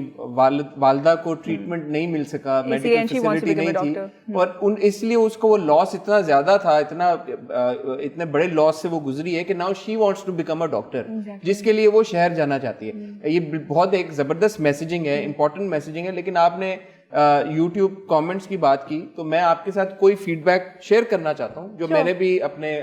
वालदा को ट्रीटमेंट नहीं मिल सका, मेडिकल फैसिलिटी नहीं थी, और इसलिए उसको वो लॉस इतना ज्यादा था, इतने बड़े लॉस से वो गुजरी है कि now she wants to become a doctor, जिसके लिए वो शहर जाना चाहती है। ये बहुत एक जबरदस्त मैसेजिंग है, इंपॉर्टेंट मैसेजिंग है। लेकिन आपने यूट्यूब कमेंट्स की बात की तो मैं आपके साथ कोई फीडबैक शेयर करना चाहता हूँ जो मैंने भी अपने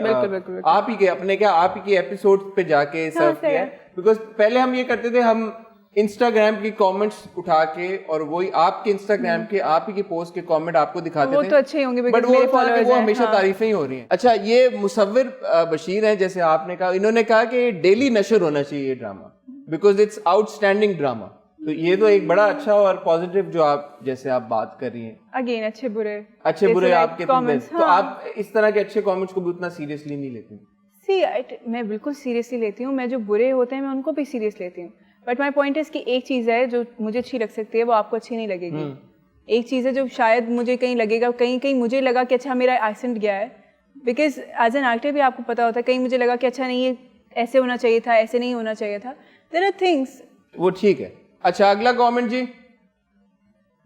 आप ही के एपिसोड पे जाके सर्व किया है। बिकॉज पहले हम ये करते थे, हम इंस्टाग्राम की कमेंट्स उठा के और वही आपके इंस्टाग्राम के आप ही के पोस्ट के कमेंट आपको दिखाते थे, तो अच्छे होंगे, बट वो हमेशा तारीफें ही हो रही हैं। अच्छा, ये मुसव्विर बशीर हैं, जैसे आपने कहा, इन्होंने कहा कि डेली नशर होना चाहिए ये drama because it's outstanding drama. तो ये तो एक बड़ा अच्छा और पॉजिटिव जो आप जैसे आप बात कर रही हैं। अगेन अच्छे बुरे आपके comments, तो आप इस तरह के अच्छे कमेंट्स को भी उतना सीरियसली नहीं लेती? मैं बिल्कुल सीरियसली लेती हूँ। मैं जो बुरे होते हैं मैं उनको भी सीरियस लेती हूँ, बट माई पॉइंट इज कि एक चीज़ है जो मुझे अच्छी लग सकती है वो आपको अच्छी नहीं लगेगी। एक चीज़ है जो शायद मुझे कहीं लगेगा, कहीं मुझे लगा कि अच्छा मेरा एक्सेंट गया है, बिकॉज एज एन एक्टर भी आपको पता होता है, कहीं मुझे लगा कि अच्छा नहीं ये ऐसे होना चाहिए था, ऐसे नहीं होना चाहिए था। देयर आर थिंग्स, वो ठीक है। अच्छा अगला कमेंट जी,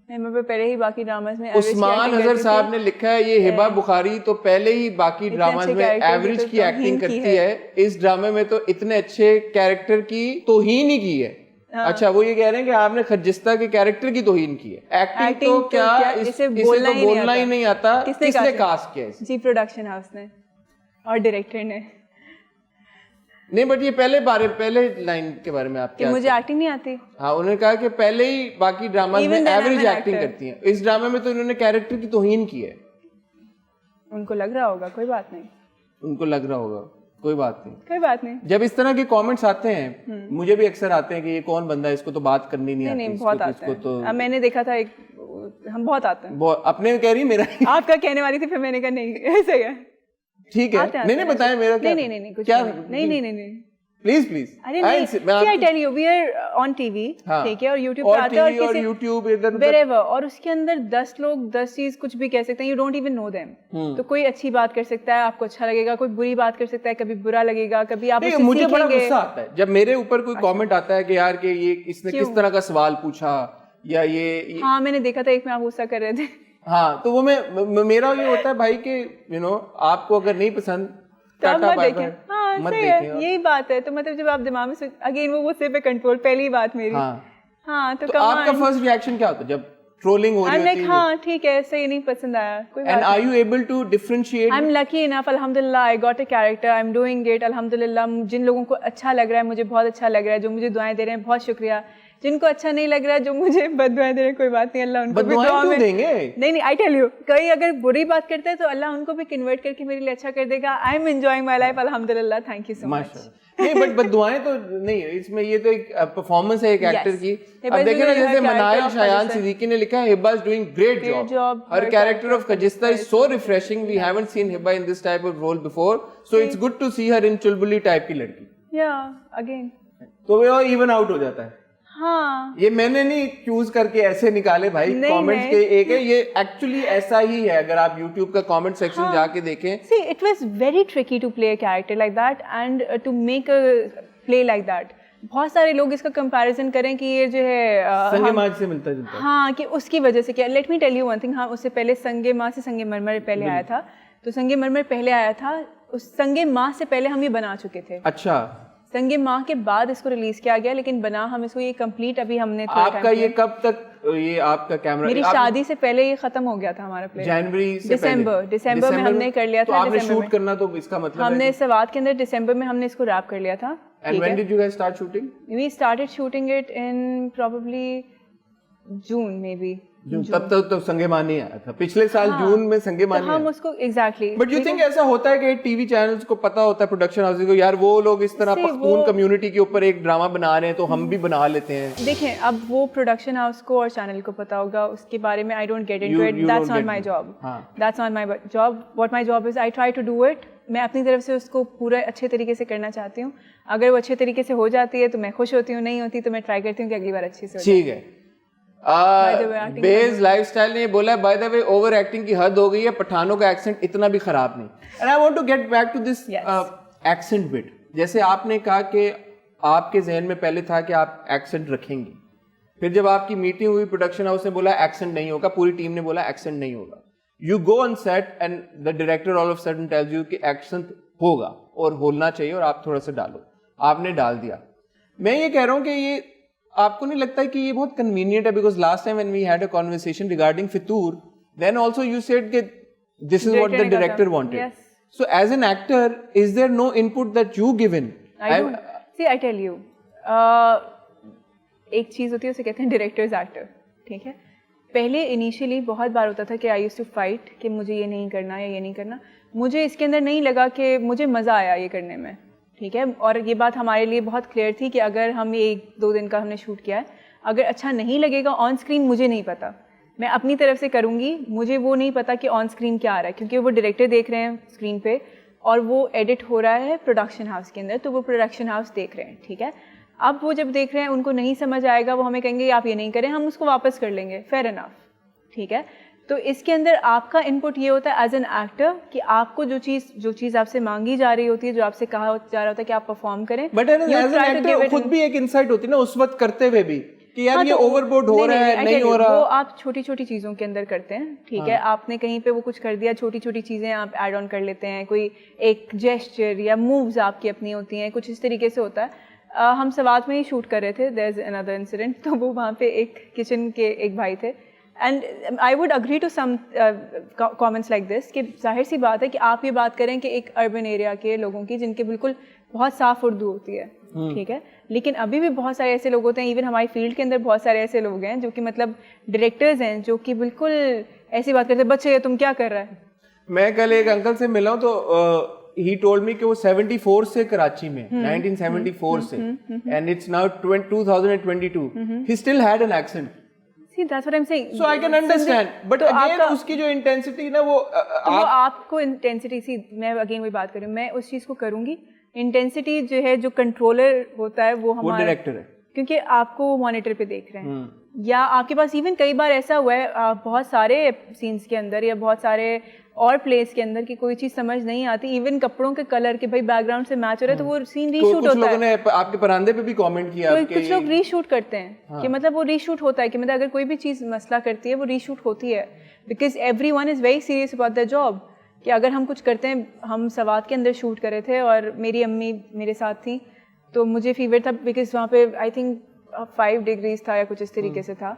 मैं पहले ही बाकी ड्रामास में उस्मान अजहर साहब ने लिखा है, ये हिबा बुखारी तो पहले ही बाकी ड्रामास में एवरेज की एक्टिंग करती है, इस ड्रामे में तो इतने अच्छे कैरेक्टर की तौहीन ही की है। अच्छा वो ये कह रहे हैं कि आपने खजिस्ता के कैरेक्टर की तौहीन की है, एक्टिंग तो क्या इसे बोलना ही नहीं आता। किसने कास्ट किया है? जी प्रोडक्शन हाउस ने और डायरेक्टर ने। नहीं बट ये पहले लाइन के बारे में आप क्या? मुझे एक्टिंग नहीं आती। हाँ उन्होंने कहा कि पहले ही बाकी ड्रामा में एवरेज एक्टिंग करती हैं, इस ड्रामे में तो इन्होंने कैरेक्टर की तौहीन की है। उनको लग रहा होगा, कोई बात नहीं। उनको लग रहा होगा, कोई बात नहीं, कोई बात नहीं। जब इस तरह के कमेंट्स आते हैं मुझे भी अक्सर आते हैं कि ये कौन बंदा है, इसको तो बात करनी नहीं आती। नहीं बहुत आते हैं। तो अब मैंने देखा था हम बहुत आते हैं। अपने कह रही मेरा आपका कहने वाली थी, फिर मैंने कहा नहीं ऐसे है, ठीक है। नहीं बताया मेरा क्या? नहीं कुछ नहीं please I tell you we are on TV, ठीक है, और यूट्यूब पे आता है और यूट्यूब वेरेवर, और उसके अंदर 10 लोग 10 चीज कुछ भी कह सकते हैं, you don't even know them. तो कोई अच्छी बात कर सकता है, आपको अच्छा लगेगा, कोई बुरी बात कर सकता है, कभी बुरा लगेगा, कभी आप उससे मुझे बड़ा गुस्सा आता है जब मेरे ऊपर कोई कमेंट आता है कि यार कि ये इसने किस तरह का सवाल पूछा या ये। हाँ मैंने देखा था एक में आप गुस्सा कर रहे थे। हाँ तो वो मेरा ये होता है भाई कि आपको अगर नहीं पसंद तो मत देखें। हाँ सही है, यही बात है। तो मतलब जब आप दिमाग में अगेन वो गुस्से पे कंट्रोल, पहली बात मेरी। हाँ तो आपका फर्स्ट रिएक्शन क्या होता है जब ट्रोलिंग हो रही है? हाँ ठीक है, सही नहीं पसंद आया, कोई बात नहीं। And are you able to differentiate? I'm lucky enough, अल्हम्दुलिल्लाह, I got a character, I'm doing it, अल्हम्दुलिल्लाह। जिन लोगों को अच्छा लग रहा है, मुझे बहुत अच्छा लग रहा है, जो मुझे दुआएं दे रहे हैं, बहुत शुक्रिया। जिनको अच्छा नहीं लग रहा है, जो मुझे बददुआएं दे रहे हैं, कोई बात नहीं, अल्लाह उनको भी दुआ में देंगे। नहीं आई टेल यू, कोई अगर बुरी बात करता है तो अल्लाह उनको भी कन्वर्ट करके मेरे लिए अच्छा कर देगा। I am enjoying my life, अल्हम्दुलिल्लाह, थैंक यू सो मच। नहीं बट बददुआएं तो नहीं, इसमें ये तो एक परफॉर्मेंस है एक एक्टर की। अब देखें ना, जैसे मनाइल शायान सिद्दीकी ने लिखा है, Hiba is doing great job, her character of Khujista is so refreshing, we haven't seen Hiba in this type of role before, so it's good to see her in चुलबुली टाइप की लड़की। या अगेन तो वो इवन आउट हो जाता है। हाँ ये मैंने नहीं चूज करके ऐसे निकाले भाई कमेंट्स के एक है, ये एक्चुअली ऐसा ही है। अगर आप YouTube का कमेंट सेक्शन जाके देखें, see it was very tricky to play a character like that and to make a play like that। बहुत सारे लोग इसका कंपैरिजन करें कि ये जो है संगे माँ से मिलता जुलता है। हाँ कि उसकी वजह से क्या। Let me tell you one thing, हाँ उससे पहले संगे माँ से संगे मरमर पहले आया था, तो संगे मरमर पहले आया था, उस संगे माँ से पहले हम ये बना चुके थे। अच्छा, संगे माँ के बाद इसको रिलीज किया गया, लेकिन बना हम इसको ये कंप्लीट अभी हमने आपका ये कब तक ये आपका कैमरा? मेरी शादी से पहले ये खत्म हो गया था हमारा प्ले। जनवरी से दिसंबर में हमने कर लिया था। आपने शूट करना तो इसका मतलब हमने सवाद के अंदर दिसंबर में हमने इसको रैप कर लिया था। And when did you guys start shooting? We started shooting it in probably June maybe. तब तक तो संगे माँ नहीं आया था, पिछले साल जून में संगे माँ नहीं आया। हम उसको एग्जैक्टली। बट यू थिंक ऐसा होता है कि टीवी चैनल्स को पता होता है, प्रोडक्शन हाउसेस को, यार वो लोग इस तरह पख्तून कम्युनिटी के ऊपर एक ड्रामा बना रहे हैं तो हम भी बना लेते हैं। देखें अब वो प्रोडक्शन हाउस को और चैनल को पता होगा, उसके बारे में I don't get into it, that's not my job, that's not my job. What my job is I try to do it. मैं अपनी तरफ से उसको पूरा अच्छे तरीके से करना चाहती हूँ। अगर वो अच्छे तरीके से हो जाती है तो मैं खुश होती हूँ, नहीं होती तो मैं ट्राई करती हूँ कि अगली बार अच्छी से हो जाए। ठीक है। बेज लाइफस्टाइल ने बोला है, by the way over acting की हद हो गई है, पठानों का एक्सेंट इतना भी खराब नहीं। And I want to get back to this accent bit. जैसे आपने कहा कि आपके जहन में पहले था कि आप एक्सेंट रखेंगे, फिर जब आपकी मीटिंग हुई प्रोडक्शन हाउस ने बोला एक्सेंट नहीं होगा, पूरी टीम ने बोला एक्सेंट नहीं होगा, you go on set and the director all of sudden tells you कि एक्सेंट होगा और होना चाहिए और आप थोड़ा सा डालो, आपने डाल दिया। मैं ये कह रहा हूँ कि ये आपको नहीं लगता है कि ये बहुत कन्वीनियंट है? Because last time when we had a conversation regarding Fitoor, then also you said कि this is what the director wanted. So as an actor is there no input that you given? I tell you, एक चीज होती है उसे कहते हैं डायरेक्टर्स एक्टर, ठीक है। पहले इनिशियली बहुत बार होता था कि आई यूज्ड टू फाइट कि मुझे ये नहीं करना या ये नहीं करना। मुझे इसके अंदर नहीं लगा कि मुझे मज़ा आया ये करने में, ठीक है। और ये बात हमारे लिए बहुत क्लियर थी कि अगर हम ये 1-2 दिन का हमने शूट किया है, अगर अच्छा नहीं लगेगा ऑन स्क्रीन मुझे नहीं पता, मैं अपनी तरफ से करूँगी, मुझे वो नहीं पता कि ऑन स्क्रीन क्या आ रहा है, क्योंकि वो डायरेक्टर देख रहे हैं स्क्रीन पे और वो एडिट हो रहा है प्रोडक्शन हाउस के अंदर, तो वो प्रोडक्शन हाउस देख रहे हैं, ठीक है। अब वो जब देख रहे हैं उनको नहीं समझ आएगा, वो हमें कहेंगे आप ये नहीं करें, हम उसको वापस कर लेंगे, फेयर इनफ, ठीक है। तो इसके अंदर आपका इनपुट ये होता है एज एन एक्टर कि आपको जो चीज़ आपसे मांगी जा रही होती है, जो आपसे कहा जा रहा होता है कि आप परफॉर्म करें, बट एज एन एक्टर खुद भी एक इंसाइट होती है ना उस वक्त करते हुए भी कि यार ये ओवरबोर्ड हो रहा है, नहीं हो रहा। वो आप छोटी छोटी चीज़ों के अंदर करते हैं, ठीक है। आपने कहीं पे वो कुछ कर दिया, छोटी छोटी चीज़ें आप ऐड ऑन कर लेते हैं, कोई एक जेस्चर या मूव्स आपकी अपनी होती हैं, कुछ इस तरीके से होता है। हम सवात में ही शूट कर रहे थे, देयर इज अनदर इंसिडेंट, तो वो वहाँ पे एक किचन के एक भाई थे and I would agree to some comments like this कि जाहिर सी बात है कि आप ये बात करें कि एक अर्बन एरिया के लोगों की जिनके बिल्कुल बहुत साफ उर्दू होती है, ठीक है, लेकिन अभी भी बहुत सारे ऐसे लोग होते हैं, इवन हमारी फील्ड के अंदर बहुत सारे ऐसे लोग हैं जो कि मतलब डायरेक्टर्स हैं जो कि बिल्कुल ऐसी बात करते हैं, बच्चे तुम क्या कर रहा है। मैं कल एक अंकल से मिला हूँ तो he told me कि वो 74 से कराची में 1974 से and it's now 2022 he still had an accent. See, that's what I'm saying. So I can understand, but तो again उसकी जो intensity ना वो वो आपको intensity, see मैं again वही बात कर रही हूँ, मैं उस चीज़ को करूँगी। इंटेंसिटी जो है, जो कंट्रोलर होता है वो हमारा डायरेक्टर है, क्योंकि आपको मॉनिटर पे देख रहे हैं या आपके पास इवन कई बार ऐसा हुआ है बहुत सारे सीन्स के अंदर या बहुत सारे और प्लेस के अंदर कि कोई चीज़ समझ नहीं आती, इवन कपड़ों के कलर के भाई बैकग्राउंड से मैच हो रहा है तो वो सीन रीशूट होता है। कुछ लोगों ने आपके परांदे पे भी कमेंट किया, कुछ लोग रीशूट करते हैं कि मतलब वो रीशूट होता है कि मतलब अगर कोई भी चीज़ मसला करती है वो रीशूट होती है, because everyone is very serious about their job. कि अगर हम कुछ करते हैं, हम सवात के अंदर शूट कर रहे थे और मेरी अम्मी मेरे साथ थी तो मुझे फीवर था बिकॉज वहाँ पे आई थिंक 5 डिग्रीज था या कुछ इस तरीके से था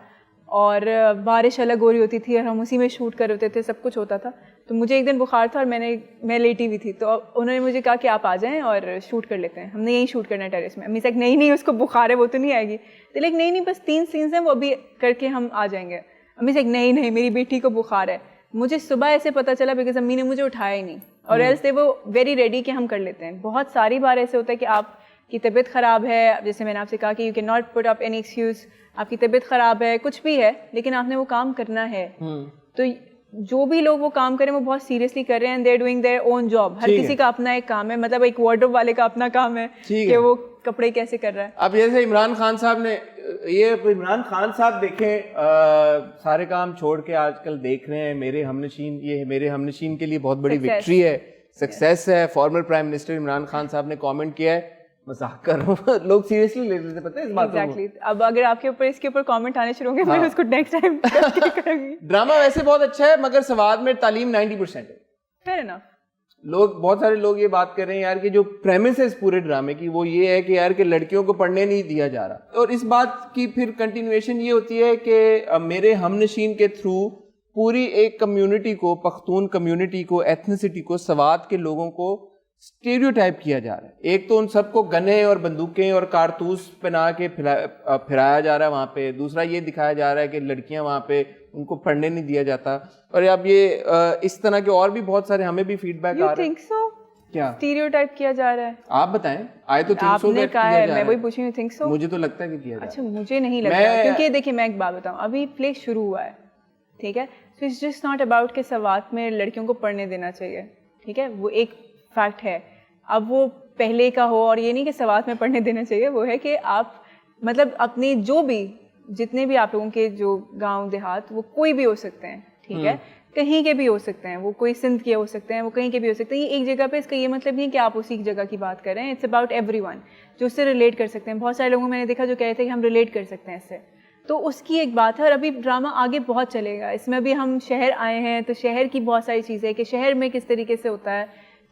और बारिश अलग हो रही होती थी और हम उसी में शूट कर होते थे, सब कुछ होता था। तो मुझे एक दिन बुखार था और मैं लेटी हुई थी, तो उन्होंने मुझे कहा कि आप आ जाएं और शूट कर लेते हैं, हमने यही शूट करना है टेरेस में। अम्मी से नहीं उसको बुखार है वो तो नहीं आएगी, तो लाइक नहीं बस 3 सीन्स हैं वो अभी करके हम आ जाएंगे। अम्मी से नहीं मेरी बेटी को बुखार है। मुझे सुबह ऐसे पता चला बिकॉज अम्मी ने मुझे उठाया ही नहीं और एल्स दे वो वेरी रेडी कि हम कर लेते हैं। बहुत सारी बार ऐसे होता है कि आपकी तबीयत ख़राब है, जैसे मैंने आपसे कहा कि you can not put up any excuse, आपकी तबीयत ख़राब है, कुछ भी है, लेकिन आपने वो काम करना है। तो जो भी लोग वो काम करें वो बहुत सीरियसली कर रहे हैं, they are doing their own job. हर किसी का अपना एक काम है, मतलब एक वार्डरोब वाले का अपना काम है कि वो कपड़े कैसे कर रहा है। अब जैसे इमरान खान साहब ने इमरान खान साहब देखें सारे काम छोड़ के आजकल देख रहे हैं मेरे हमनशीन, ये मेरे हमनशीन के लिए बहुत बड़ी विक्ट्री है, सक्सेस है। Former prime minister Imran Khan साहब ने कमेंट किया है, मजाक कर रहा हूँ, लोग सीरियसली ले लेते, पता है इस बात को। Exactly. अब अगर आपके ऊपर इसके ऊपर कमेंट आने शुरू होंगे मैं उसको नेक्स्ट टाइम करूंगी। ड्रामा वैसे बहुत अच्छा है मगर सवाद में तालीम 90% है। Fair enough. बहुत सारे लोग ये बात कर रहे हैं यार कि जो प्रेमिस है इस पूरे ड्रामे की वो ये है कि यार कि लड़कियों को पढ़ने नहीं दिया जा रहा, और इस बात की फिर कंटिन्यूएशन ये होती है कि मेरे हमनशीन के थ्रू पूरी एक कम्युनिटी को, पख्तून कम्युनिटी को, एथनिसिटी को, सवात के लोगों को स्टीरियोटाइप किया जा रहा है। एक तो उन सबको गने और बंदूकें और कारतूस पहना के फिराया जा रहा है वहाँ पे, दूसरा ये दिखाया जा रहा है कि लड़कियां वहाँ पे उनको पढ़ने नहीं दिया जाता। और अब ये इस तरह के और भी बहुत सारे हमें भी फीडबैक आ रहे हैं। क्या स्टीरियोटाइप किया जा रहा है? आप बताएं, आए तो थिंक सो आपने कहा है, मैं वही पूछी हूँ, थिंक सो? मुझे तो लगता है कि किया जा रहा है। अच्छा, मुझे नहीं लगता, क्योंकि देखिए मैं एक बात बताऊँ, अभी प्ले शुरू हुआ है, ठीक है, so it's just not about के सवात में लड़कियों को पढ़ने देना चाहिए, ठीक है, वो एक फैक्ट है। अब वो पहले का हो और ये नहीं कि सवात में पढ़ने देना चाहिए, वो है कि आप मतलब अपने जो भी जितने भी आप लोगों के जो गांव देहात, वो कोई भी हो सकते हैं, ठीक है, कहीं के भी हो सकते हैं, वो कोई सिंध के हो सकते हैं, वो कहीं के भी हो सकते हैं। ये एक जगह पे, इसका ये मतलब नहीं कि आप उसी जगह की बात कर रहे हैं, इट्स अबाउट एवरीवन जो उससे रिलेट कर सकते हैं। बहुत सारे लोगों मैंने देखा जो कहते हैं कि हम रिलेट कर सकते हैं इससे, तो उसकी एक बात है। और अभी ड्रामा आगे बहुत चलेगा, इसमें अभी हम शहर आए हैं तो शहर की बहुत सारी चीज़ें हैं कि शहर में किस तरीके से होता है,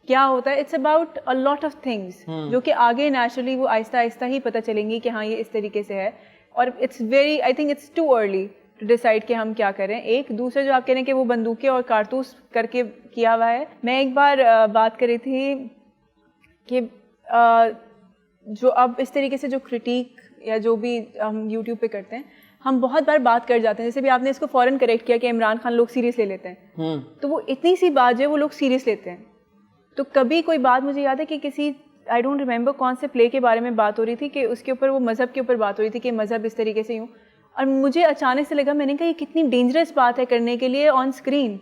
क्या होता है, it's about a lot of things जो कि आगे नेचुरली वो आहिस्ता आहिस्ता ही पता चलेंगी कि हाँ ये इस तरीके से है। और it's very, I think it's too early to decide कि हम क्या करें। एक दूसरा जो आप कह रहे हैं कि वो बंदूकें और कारतूस करके किया हुआ है, मैं एक बार बात कर रही थी कि जो अब इस तरीके से जो क्रिटिक या जो भी हम यूट्यूब पे करते हैं, हम बहुत बार बात कर जाते हैं, जैसे भी आपने इसको फ़ौरन करेक्ट किया कि इमरान खान लोग सीरियस ले लेते हैं, तो वो इतनी सी बात जो है वो लोग सीरियस लेते हैं। तो कभी कोई बात, मुझे याद है कि किसी आई डोंट रिमेंबर कौन से प्ले के बारे में बात हो रही थी कि उसके ऊपर वो मज़हब के ऊपर बात हो रही थी कि मज़हब इस तरीके से यूँ, और मुझे अचानक से लगा, मैंने कहा ये कितनी डेंजरस बात है करने के लिए ऑन स्क्रीन,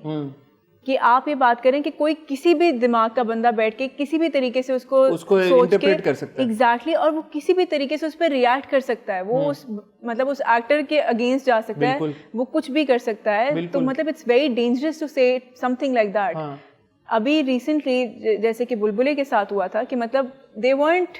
कि आप ये बात करें कि कोई किसी भी दिमाग का बंदा बैठ के किसी भी तरीके से उसको इंटरप्रेट कर सकता है। एग्जैक्टली, और वो किसी भी तरीके से उस पर रिएक्ट कर सकता है, वो उस मतलब उस एक्टर के अगेंस्ट जा सकता है, वो कुछ भी कर सकता है, तो मतलब it's very dangerous to say something like that. अभी रिसेंटली जैसे कि बुलबुले के साथ हुआ था कि मतलब दे वांट,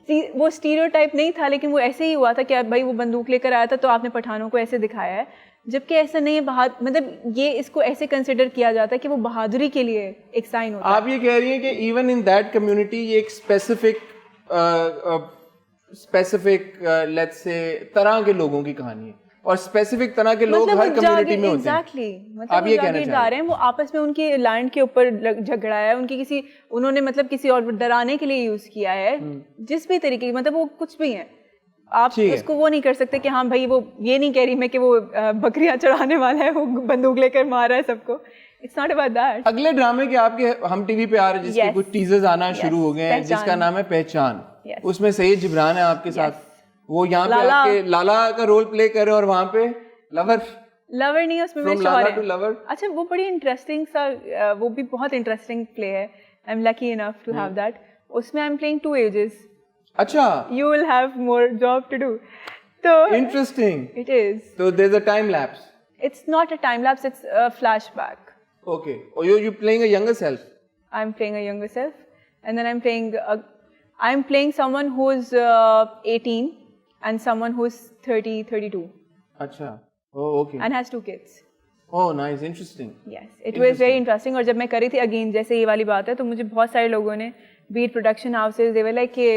वो स्टीरियोटाइप नहीं था, लेकिन वो ऐसे ही हुआ था कि भाई वो बंदूक लेकर आया था तो आपने पठानों को ऐसे दिखाया है, जबकि ऐसा नहीं है। मतलब ये इसको ऐसे कंसिडर किया जाता है कि वो बहादुरी के लिए एक साइन होता है। आप ये कह रही हैं कि इवन इन दैट कम्युनिटी ये एक स्पेसिफिक लेट्स से तरह के लोगों की कहानी है, और स्पेसिफिक तरह के लोग हर कम्युनिटी में होते हैं। एग्जैक्टली, मतलब आप ये कहना चाह रहे हैं वो आपस में उनकी लैंड के ऊपर झगड़ा है, उनकी उन्होंने मतलब किसी और डराने के लिए यूज किया है, जिस भी तरीके की, मतलब वो कुछ भी है, आप उसको वो नहीं कर सकते कि हाँ भाई, वो ये नहीं कह रही मैं कि वो बकरियां चढ़ाने वाला है, वो बंदूक लेकर मार रहा है सबको, इट्स नॉट अबाउट दैट। अगले ड्रामे के आपके हम टीवी पे आ रहे हैं जिसके कुछ टीजर्स आना शुरू हो गए हैं, जिसका नाम है पहचान। उसमें सईद जिब्रान है आपके साथ, वो यहाँ पे आपके लाला का रोल प्ले कर रहे हैं, और वहाँ पे लवर नहीं है, उसमें मैं शौहर है। अच्छा, वो बड़ी इंटरेस्टिंग सा, वो भी बहुत इंटरेस्टिंग प्ले है, I am lucky enough to have that. उसमें आई एम प्लेइंग 2 एजेस। अच्छा, you will have more job to do. So interesting. It is. So there's a time lapse. It's not a time lapse, it's a flashback. Okay. Oh, you're playing a younger self. I'm playing a younger self, and then I'm playing someone who's 18 and someone who's 30, 32. अच्छा. Oh, okay. And has 2 kids. Oh, nice, interesting. Yes, it was very interesting. और जब मैं कर रही थी अगेन जैसे ये वाली बात है, तो मुझे बहुत सारे लोगों ने, big production houses, they were like कि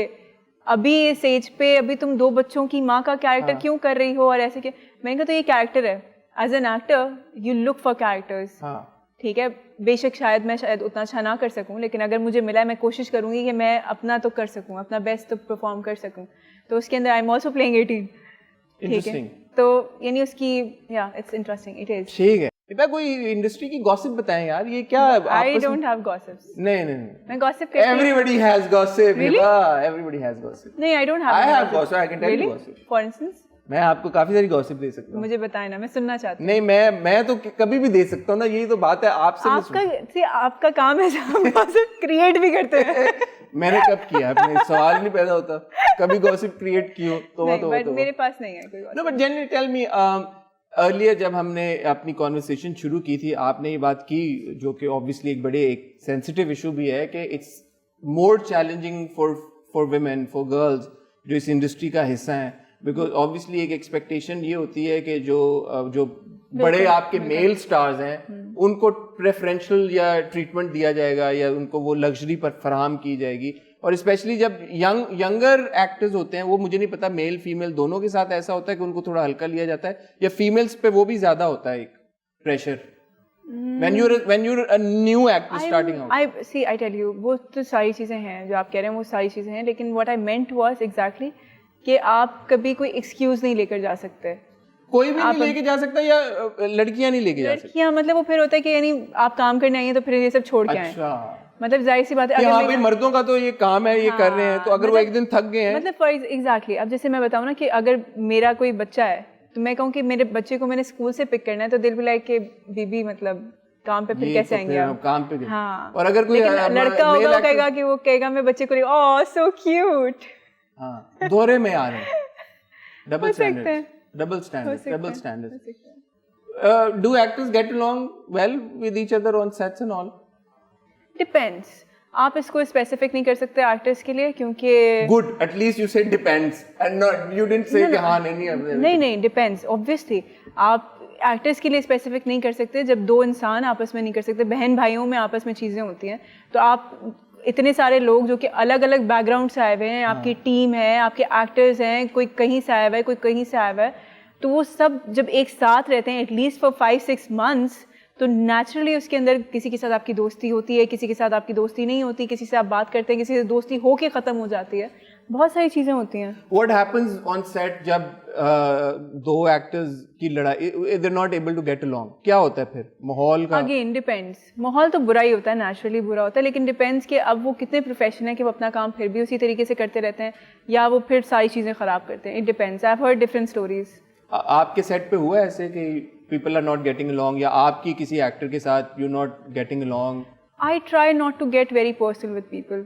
अभी इस एज पे अभी तुम 2 बच्चों की माँ का कैरेक्टर क्यों कर रही हो, और ऐसे के, मैंने कहा तो ये कैरेक्टर है, as an actor you look for characters, ठीक है, बेशक शायद मैं उतना अच्छा ना कर सकूं, लेकिन अगर मुझे मिला है मैं कोशिश करूंगी कि मैं अपना तो कर सकूं, अपना बेस्ट तो परफॉर्म कर सकूं, तो उसके अंदर आई एम ऑल्सो प्लेइंग 18, ठीक है, तो यानी उसकी या इट्स इंटरेस्टिंग, इट इज। ठीक है, बेटा कोई इंडस्ट्री की गॉसिप बताएं यार, ये क्या? I don't have gossips. नहीं, मैं गॉसिप करती हूं। Everybody has gossip. Everybody has gossip. नहीं, I don't have. I have gossip, I can tell you gossip. For instance, मैं आपको काफी सारी गॉसिप दे सकता हूँ। मुझे बताएं ना, मैं सुनना चाहती हूँ। नहीं, मैं तो कभी भी दे सकता हूँ ना, यही तो बात है। आपका काम है, गॉसिप क्रिएट भी करते हैं। मैंने कब किया? अपने सवाल नहीं पैदा होता कभी गॉसिप क्रिएट की हो तो मेरे पास नहीं है कोई। No, but generally tell me, earlier जब हमने अपनी कॉन्वर्सेशन शुरू की थी, आपने ये बात की, जो कि ऑब्वियसली एक सेंसिटिव इशू भी है, कि it's more challenging for women, for girls जो इस इंडस्ट्री का हिस्सा है, बिकॉज ऑब्वियसली एक एक्सपेक्टेशन ये होती है कि जो बड़े आपके मेल स्टार्स हैं उनको प्रेफरेंशियल या ट्रीटमेंट दिया जाएगा, या उनको वो लग्जरी पर फराहम की जाएगी, और स्पेशली जब यंगर एक्टर्स होते हैं, वो मुझे नहीं पता मेल फीमेल दोनों के साथ ऐसा होता है कि उनको थोड़ा हल्का लिया जाता है, या फीमेल्स पे वो भी ज्यादा होता है एक pressure when you're a new actor starting out. I tell you, वो तो सारी चीजें हैं जो आप कह रहे हैं, वो सारी चीजें हैं, लेकिन what I meant was exactly कि आप कभी कोई एक्सक्यूज नहीं लेकर जा सकते, कोई भी नहीं लेके जा सकता, या लड़कियां नहीं लेके जा सकती। लड़कियां मतलब वो फिर होता है कि यानी आप काम करने आई हैं तो फिर ये सब छोड़ के आए। अच्छा, मतलब जाहिर सी बात है, हाँ भाई मर्दों का तो ये काम है, ये कर रहे हैं, तो अगर वो एक दिन थक गए हैं, मतलब एग्जैक्टली। अब जैसे मैं बताऊँ ना कि अगर मेरा कोई बच्चा है तो मैं कहूँ कि मेरे बच्चे को मैंने स्कूल से पिक करना है, तो दिल भी लाइक कि बीबी मतलब काम पे फिर कैसे आएंगे आप काम पे। हाँ, और अगर कोई लड़का होगा कहेगा कि वो कहेगा मैं बच्चे को ओह सो क्यूट। हाँ, दोहरे में आ रहे हैं, double standard. Do actors get along well with each other on sets and all? Depends. आप इसको स्पेसिफिक नहीं कर सकते एक्टर्स के लिए, क्योंकि Good, at least you said depends and not you didn't say कि हाँ नहीं depends. Obviously आप एक्टर्स के लिए स्पेसिफिक नहीं कर सकते। जब 2 इंसान आपस में नहीं कर सकते, बहन भाइयों में आपस में चीज़ें होती हैं, तो आप इतने सारे लोग जो कि अलग अलग बैकग्राउंड से आए हुए हैं, आपकी टीम है, आपके एक्टर्स हैं, कोई कहीं से आया हुआ है, कोई कहीं से आया हुआ है, तो वो सब जब एक साथ रहते हैं एटलीस्ट फॉर 5-6 months, तो नेचुरली उसके अंदर किसी के साथ आपकी दोस्ती होती है, किसी के साथ आपकी दोस्ती नहीं होती, किसी से आप बात करते हैं, किसी से दोस्ती होके ख़त्म हो जाती है, बहुत सारी चीज़ें होती हैं। What happens on set जब दो एक्टर्स की लड़ाई, they're not able to get along, क्या होता है फिर माहौल का? अगेन डिपेंड्स, माहौल तो बुरा ही होता है, नेचुरली बुरा होता है, लेकिन डिपेंड्स कि अब वो कितने प्रोफेशनल है कि वो अपना काम फिर भी उसी तरीके से करते रहते हैं या वो फिर सारी चीज़ें ख़राब करते हैं। It depends. I have heard different stories. आपके सेट पे हुआ ऐसे कि people are not getting along, या आपकी किसी एक्टर के साथ you not getting along? I try not to get very personal with people.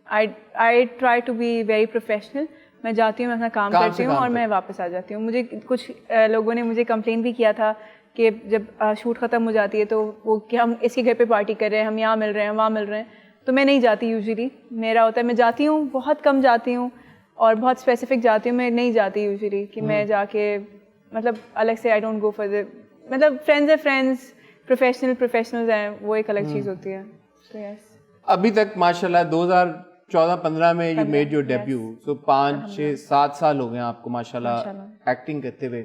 I try to be very professional. मैं जाती हूँ, मैं अपना काम करती हूँ और मैं वापस आ जाती हूँ। मुझे कुछ लोगों ने मुझे कंप्लेन भी किया था कि जब शूट ख़त्म हो जाती है तो वो कि हम इसके घर पे पार्टी कर रहे हैं, हम यहाँ मिल रहे हैं, वहाँ मिल रहे हैं, तो मैं नहीं जाती यूजुअली। मेरा होता है मैं जाती हूँ, बहुत कम जाती हूँ और बहुत स्पेसिफिक जाती हूँ। मैं नहीं जाती यूजुअली कि मैं जाके मतलब अलग से I don't go for the, मतलब फ्रेंड्स है फ्रेंड्स, प्रोफेशनल्स हैं, वो एक अलग चीज़ होती है। तो यस, अभी तक माशाल्लाह 2014-15 में यू मेड योर डेब्यू, सो 5-6-7 साल हो गए आपको माशाल्लाह एक्टिंग करते हुए।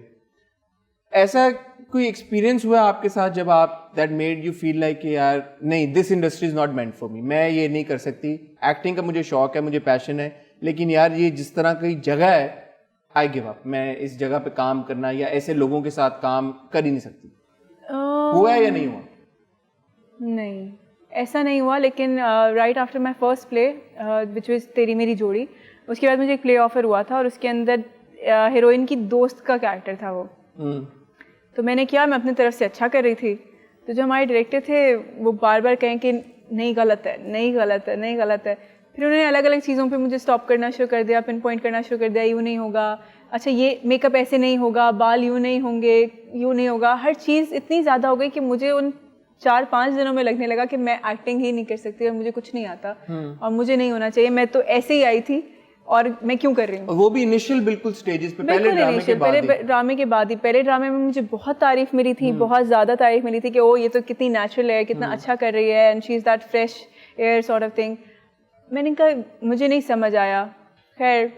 ऐसा कोई एक्सपीरियंस हुआ आपके साथ जब आप that made you feel like यार नहीं, this industry is not meant for me, मैं ये नहीं कर सकती, एक्टिंग का मुझे शौक है, मुझे पैशन है, लेकिन यार ये जिस तरह की जगह है आई गिव अप, मैं इस जगह पे काम करना या ऐसे लोगों के साथ काम कर ही नहीं सकती? हुआ है या नहीं हुआ? नहीं, ऐसा नहीं हुआ, लेकिन right after my first play which was तेरी मेरी जोड़ी, उसके बाद मुझे एक प्ले ऑफर हुआ था और उसके अंदर हीरोइन की दोस्त का कैरेक्टर था वो। तो मैंने किया, मैं अपनी तरफ से अच्छा कर रही थी, तो जो हमारे डायरेक्टर थे वो बार बार कहें कि नहीं गलत है, नहीं गलत है, नहीं गलत है। फिर उन्होंने अलग अलग चीज़ों पे मुझे स्टॉप करना शुरू कर दिया, पिन पॉइंट करना शुरू कर दिया, यूँ नहीं होगा, अच्छा ये मेकअप ऐसे नहीं होगा, बाल यूँ नहीं होंगे, यूँ नहीं होगा। हर चीज़ इतनी ज़्यादा हो गई कि मुझे उन 4-5 दिनों में लगने लगा कि मैं एक्टिंग ही नहीं कर सकती और मुझे कुछ नहीं आता और मुझे नहीं होना चाहिए, मैं तो ऐसे ही आई थी और मैं क्यों कर रही हूँ। वो भी इनिशियल बिल्कुल स्टेजेस पे, पहले ड्रामे के बाद पहले ड्रामे के बाद ही। पहले ड्रामे में मुझे बहुत तारीफ मिली थी, बहुत ज़्यादा तारीफ मिली थी कि ओ ये तो कितनी नेचुरल है, कितना अच्छा कर रही है, and she is that fresh air sort of thing. मैंने कहा मुझे नहीं समझ आया। खैर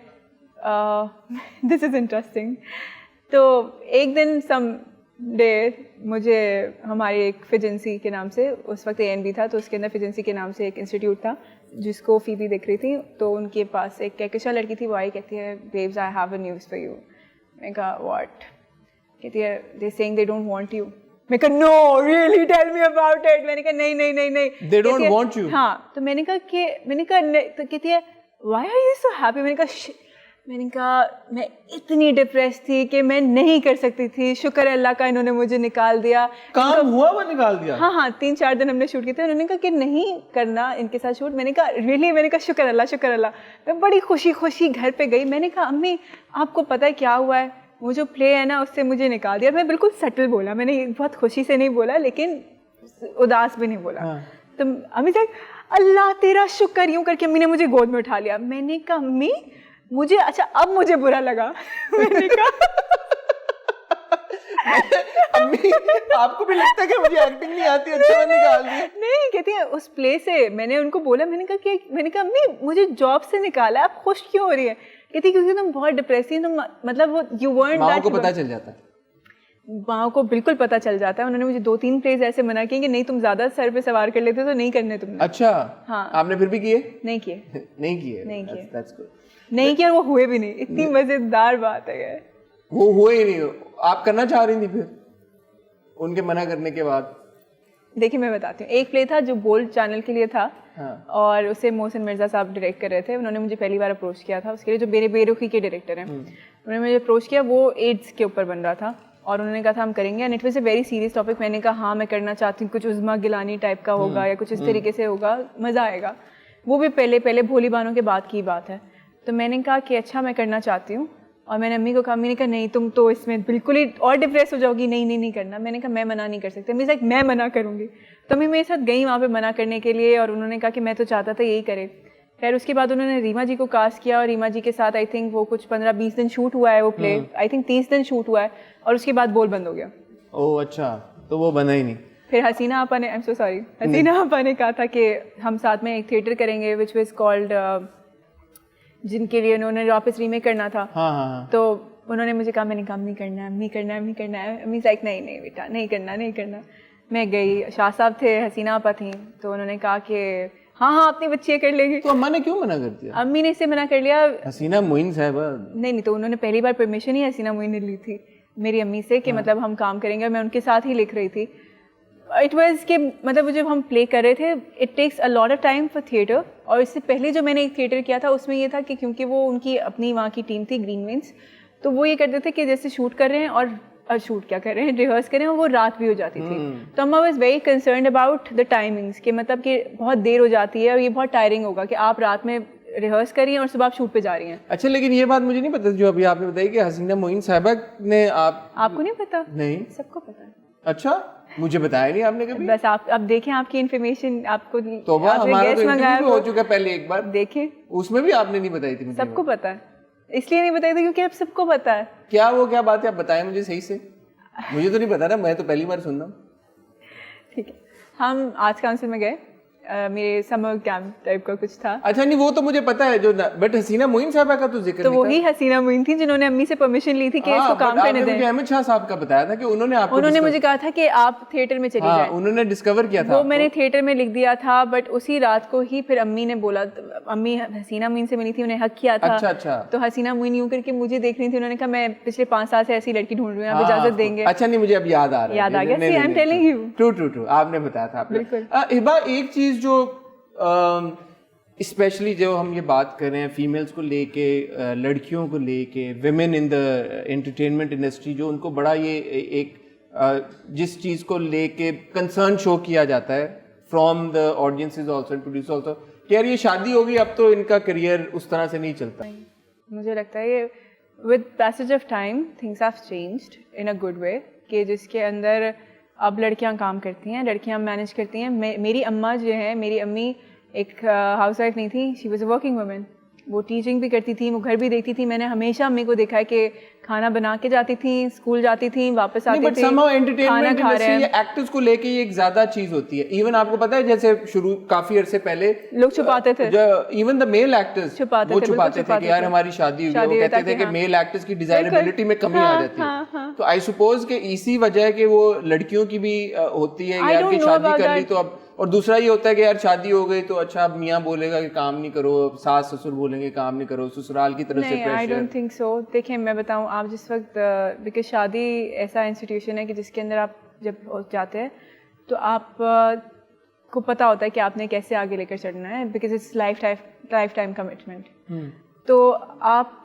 दिस इज़ इंटरेस्टिंग। तो एक दिन सम डे मुझे हमारी एक फिजेंसी के नाम से, उस वक्त ANB था तो उसके अंदर फिजेंसी के नाम से एक इंस्टीट्यूट था जिसको फीबी देख रही थी, तो उनके पास एक कहकशा लड़की थी, वो आई कहती है babes I have a news for you. मैंने कहा व्हाट? कहती है they saying they don't want you. मैं कहा no really tell me about it. मैंने कहा नहीं नहीं नहीं नहीं, दे डोंट वांट यू। हाँ, तो मैंने कहा तो कहती है why are you so happy. मैंने कहा मैं इतनी डिप्रेस थी कि मैं नहीं कर सकती थी, शुक्र है अल्लाह का इन्होंने मुझे निकाल दिया। काम हुआ वो निकाल दिया? हाँ 3-4 दिन हमने शूट किए थे। उन्होंने कहा कि नहीं करना इनके साथ शूट। मैंने कहा रियली? मैंने कहा शुक्र अल्लाह। मैं बड़ी खुशी घर पे गई। मैंने कहा अम्मी आपको पता है क्या हुआ है, वो जो प्ले है ना उससे मुझे निकाल दिया। मैं बिल्कुल सटल बोला, मैंने बहुत खुशी से नहीं बोला लेकिन उदास भी नहीं बोला। तो अम्मी से अल्लाह तेरा शुक्र, यूँ करके अम्मी ने मुझे गोद में उठा लिया। मैंने कहा अम्मी मुझे, अच्छा अब मुझे बुरा लगा। मैंने कहा अम्मी आपको भी लगता है कि मुझे एक्टिंग नहीं आती, अच्छा निकाल दी? नहीं, कहती है उस प्ले से। मैंने उनको बोला, मैंने कहा अम्मी मुझे जॉब से निकाला, आप खुश क्यों हो रही है? कहती क्योंकि तुम बहुत डिप्रेस थी, तुम मतलब वो यू वर्न्ट दैट। को पता चल जाता है? माँ को बिल्कुल पता चल जाता है। उन्होंने मुझे 2-3 प्लेस ऐसे मना किए कि नहीं तुम ज्यादा सर पे सवार कर लेते हो तो नहीं करने तुमने। अच्छा हाँ, आपने फिर भी किए? नहीं किए। नहीं किए? That's good। नहीं किया, वो हुए भी नहीं। इतनी मजेदार बात है। वो हुए ही नहीं। आप करना चाह रही थी फिर उनके मना करने के बाद? देखिए मैं बताती हूँ, एक प्ले था जो बोल्ड चैनल के लिए था। हाँ। और उसे मोहसिन मिर्जा साहब डायरेक्ट कर रहे थे। उन्होंने मुझे पहली बार अप्रोच किया था उसके लिए, जो मेरे बेरुखी के डायरेक्टर हैं। उन्होंने मुझे अप्रोच किया, वो एड्स के ऊपर बन रहा था और उन्होंने कहा था हम करेंगे, and it was a very serious topic. मैंने कहा हाँ मैं करना चाहती हूँ, कुछ उज़्मा गिलानी टाइप का होगा या कुछ इस तरीके से होगा, मज़ा आएगा। वो भी पहले भोली बानों के बाद की बात है। तो मैंने कहा कि अच्छा मैं करना चाहती हूँ, और मैंने अम्मी को कहा, अम्मी ने कहा नहीं तुम तो इसमें बिल्कुल ही और डिप्रेस हो जाओगी, नहीं करना। मैंने कहा मैं मना नहीं कर सकती। अम्मी लाइक मैं मना करूँगी। तो अम्मी मेरे साथ गई वहाँ पे मना करने के लिए, और उन्होंने कहा कि मैं तो चाहता था यही करे। खैर उसके बाद उन्होंने रीमा जी को कास्ट किया, और रीमा जी के साथ आई थिंक वो कुछ 15-20 दिन शूट हुआ है वो प्ले, आई थिंक 30 दिन शूट हुआ है, और उसके बाद बोल बंद हो गया। ओह अच्छा, तो वो बना ही नहीं। फिर हसीना आपा ने, आई एम सो सॉरी, हसीना आपा ने कहा था कि हम साथ में एक थिएटर करेंगे विच वाज कॉल्ड, जिनके लिए उन्होंने वापस रीमेक करना था। हाँ। तो उन्होंने मुझे कहा मैंने काम नहीं करना है, नहीं करना है। अम्मी लाइक नहीं बेटा नहीं करना। मैं गई, शाह साहब थे, हसीना आपा थी, तो उन्होंने कहा कि हाँ हाँ अपनी बच्चियाँ कर लेगी। तो अम्मा ने क्यों मना कर दिया? अम्मी ने इसे मना कर लिया। हसीना मोइन साहबा नहीं तो उन्होंने पहली बार परमिशन ही हसीना मोइन ने ली थी मेरी अम्मी से कि मतलब हम काम करेंगे, और मैं उनके साथ ही लिख रही थी। इट वाज कि मतलब जब हम प्ले कर रहे थे, it takes a lot of time for theatre. और इससे पहले जो मैंने एक थिएटर किया था उसमें ये था कि क्योंकि वो उनकी अपनी वहाँ की टीम थी ग्रीन विंग्स, तो वो ये करते थे कि जैसे शूट कर रहे हैं और शूट क्या कर रहे हैं, रिहर्स कर रहे हैं, वो रात भी हो जाती थी। तो अम्मा was very concerned about the timings कि मतलब कि बहुत देर हो जाती है और ये बहुत टायरिंग होगा कि आप रात में रिहर्स कर रही हैं और सुबह आप शूट पे जा रही हैं। अच्छा, लेकिन ये बात मुझे नहीं पता जो अभी आपने बताई कि हसीना मोइन साहबा ने आपको नहीं पता? नहीं, सबको पता है। अच्छा, मुझे बताया नहीं आपने कभी। बस आप अब देखें आपकी इन्फॉर्मेशन आपको तो हमारा तो इंटरव्यू भी हो चुका है पहले एक बार, देखें उसमें भी आपने नहीं बताई थी मुझे। सबको पता है, इसलिए नहीं बताई थी क्योंकि अब सबको पता है। क्या बात है, आप बताएं मुझे सही से, मुझे तो नहीं पता ना, मैं तो पहली बार सुन रहा हूँ। ठीक है, हम आर्ट्स काउंसिल में गए, मेरे समर कैंप टाइप का कुछ था। अच्छा, नहीं वो तो मुझे पता है जो, बट हसीना मोइन साहबा का तो जिक्र तो नहीं वही हसीना मोइन थी जिन्होंने अम्मी से परमिशन ली थी कि इसको काम करने दें। मुझे अहमद शाह साहब का बताया था कि उन्होंने मुझे कहा था कि आप थिएटर में चली जाएं। उन्होंने डिस्कवर किया था, वो मैंने थिएटर में लिख दिया था, बट उसी रात को ही फिर अम्मी ने बोला, अम्मी हसीना मोइन से मिली थी, उन्हें हक किया था। अच्छा। तो हसीना मोइन यूं करके मुझे देख रही थी, उन्होंने कहा मैं पिछले 5 साल से ऐसी लड़की ढूंढ रही हूँ, आप इजाजत देंगे? अच्छा, नहीं मुझे अब याद आ रहा है, गया। I am telling you, true आपने बताया था आपने। हिबा, एक चीज जो स्पेशली जो हम ये बात कर रहे हैं फीमेल्स को लेके, लड़कियों को लेके, women in the entertainment industry, जो उनको बड़ा ये एक जिस चीज़ को लेके कंसर्न शो किया जाता है from the audiences also and producer also, कि यार ये शादी होगी अब तो इनका करियर उस तरह से नहीं चलता। मुझे लगता है ये with passage of time things have changed in a good way, कि जिसके अंदर अब लड़कियां काम करती हैं, लड़कियां मैनेज करती हैं। मेरी अम्मा जो है, मेरी अम्मी एक हाउस वाइफ नहीं थी, she was a working woman. वो टीचिंग भी करती थी, वो घर भी देखती थी। मैंने हमेशा अम्मी को देखा है कि खाना बना के जाती थी, स्कूल जाती थी, वापस आती थी, खाना खा रहे हैं। एक्टर्स को लेके ये एक ज्यादा चीज होती है। इवन आपको पता है जैसे शुरू काफी अरसे पहले लोग छुपाते थे, इवन द मेल एक्टर्स छुपाते थे कि यार हमारी शादी हुई है। वो कहते थे कि मेल एक्टर्स की डिजायरेबिलिटी में कमी आ जाती है। तो आई सपोज कि इसी वजह के वो लड़कियों की भी होती है यार कि शादी कर ली तो अब, और दूसरा ये होता है कि यार शादी हो गई तो अच्छा अब मियाँ बोलेगा कि काम नहीं करो, सास ससुर बोलेंगे काम नहीं करो, ससुराल की तरफ से pressure. I don't think so. देखिए मैं बताऊं, आप जिस वक्त, बिकॉज शादी ऐसा इंस्टीट्यूशन है कि जिसके अंदर आप जब जाते हैं तो आप को पता होता है कि आपने कैसे आगे लेकर चलना है, because it's lifetime commitment. तो आप,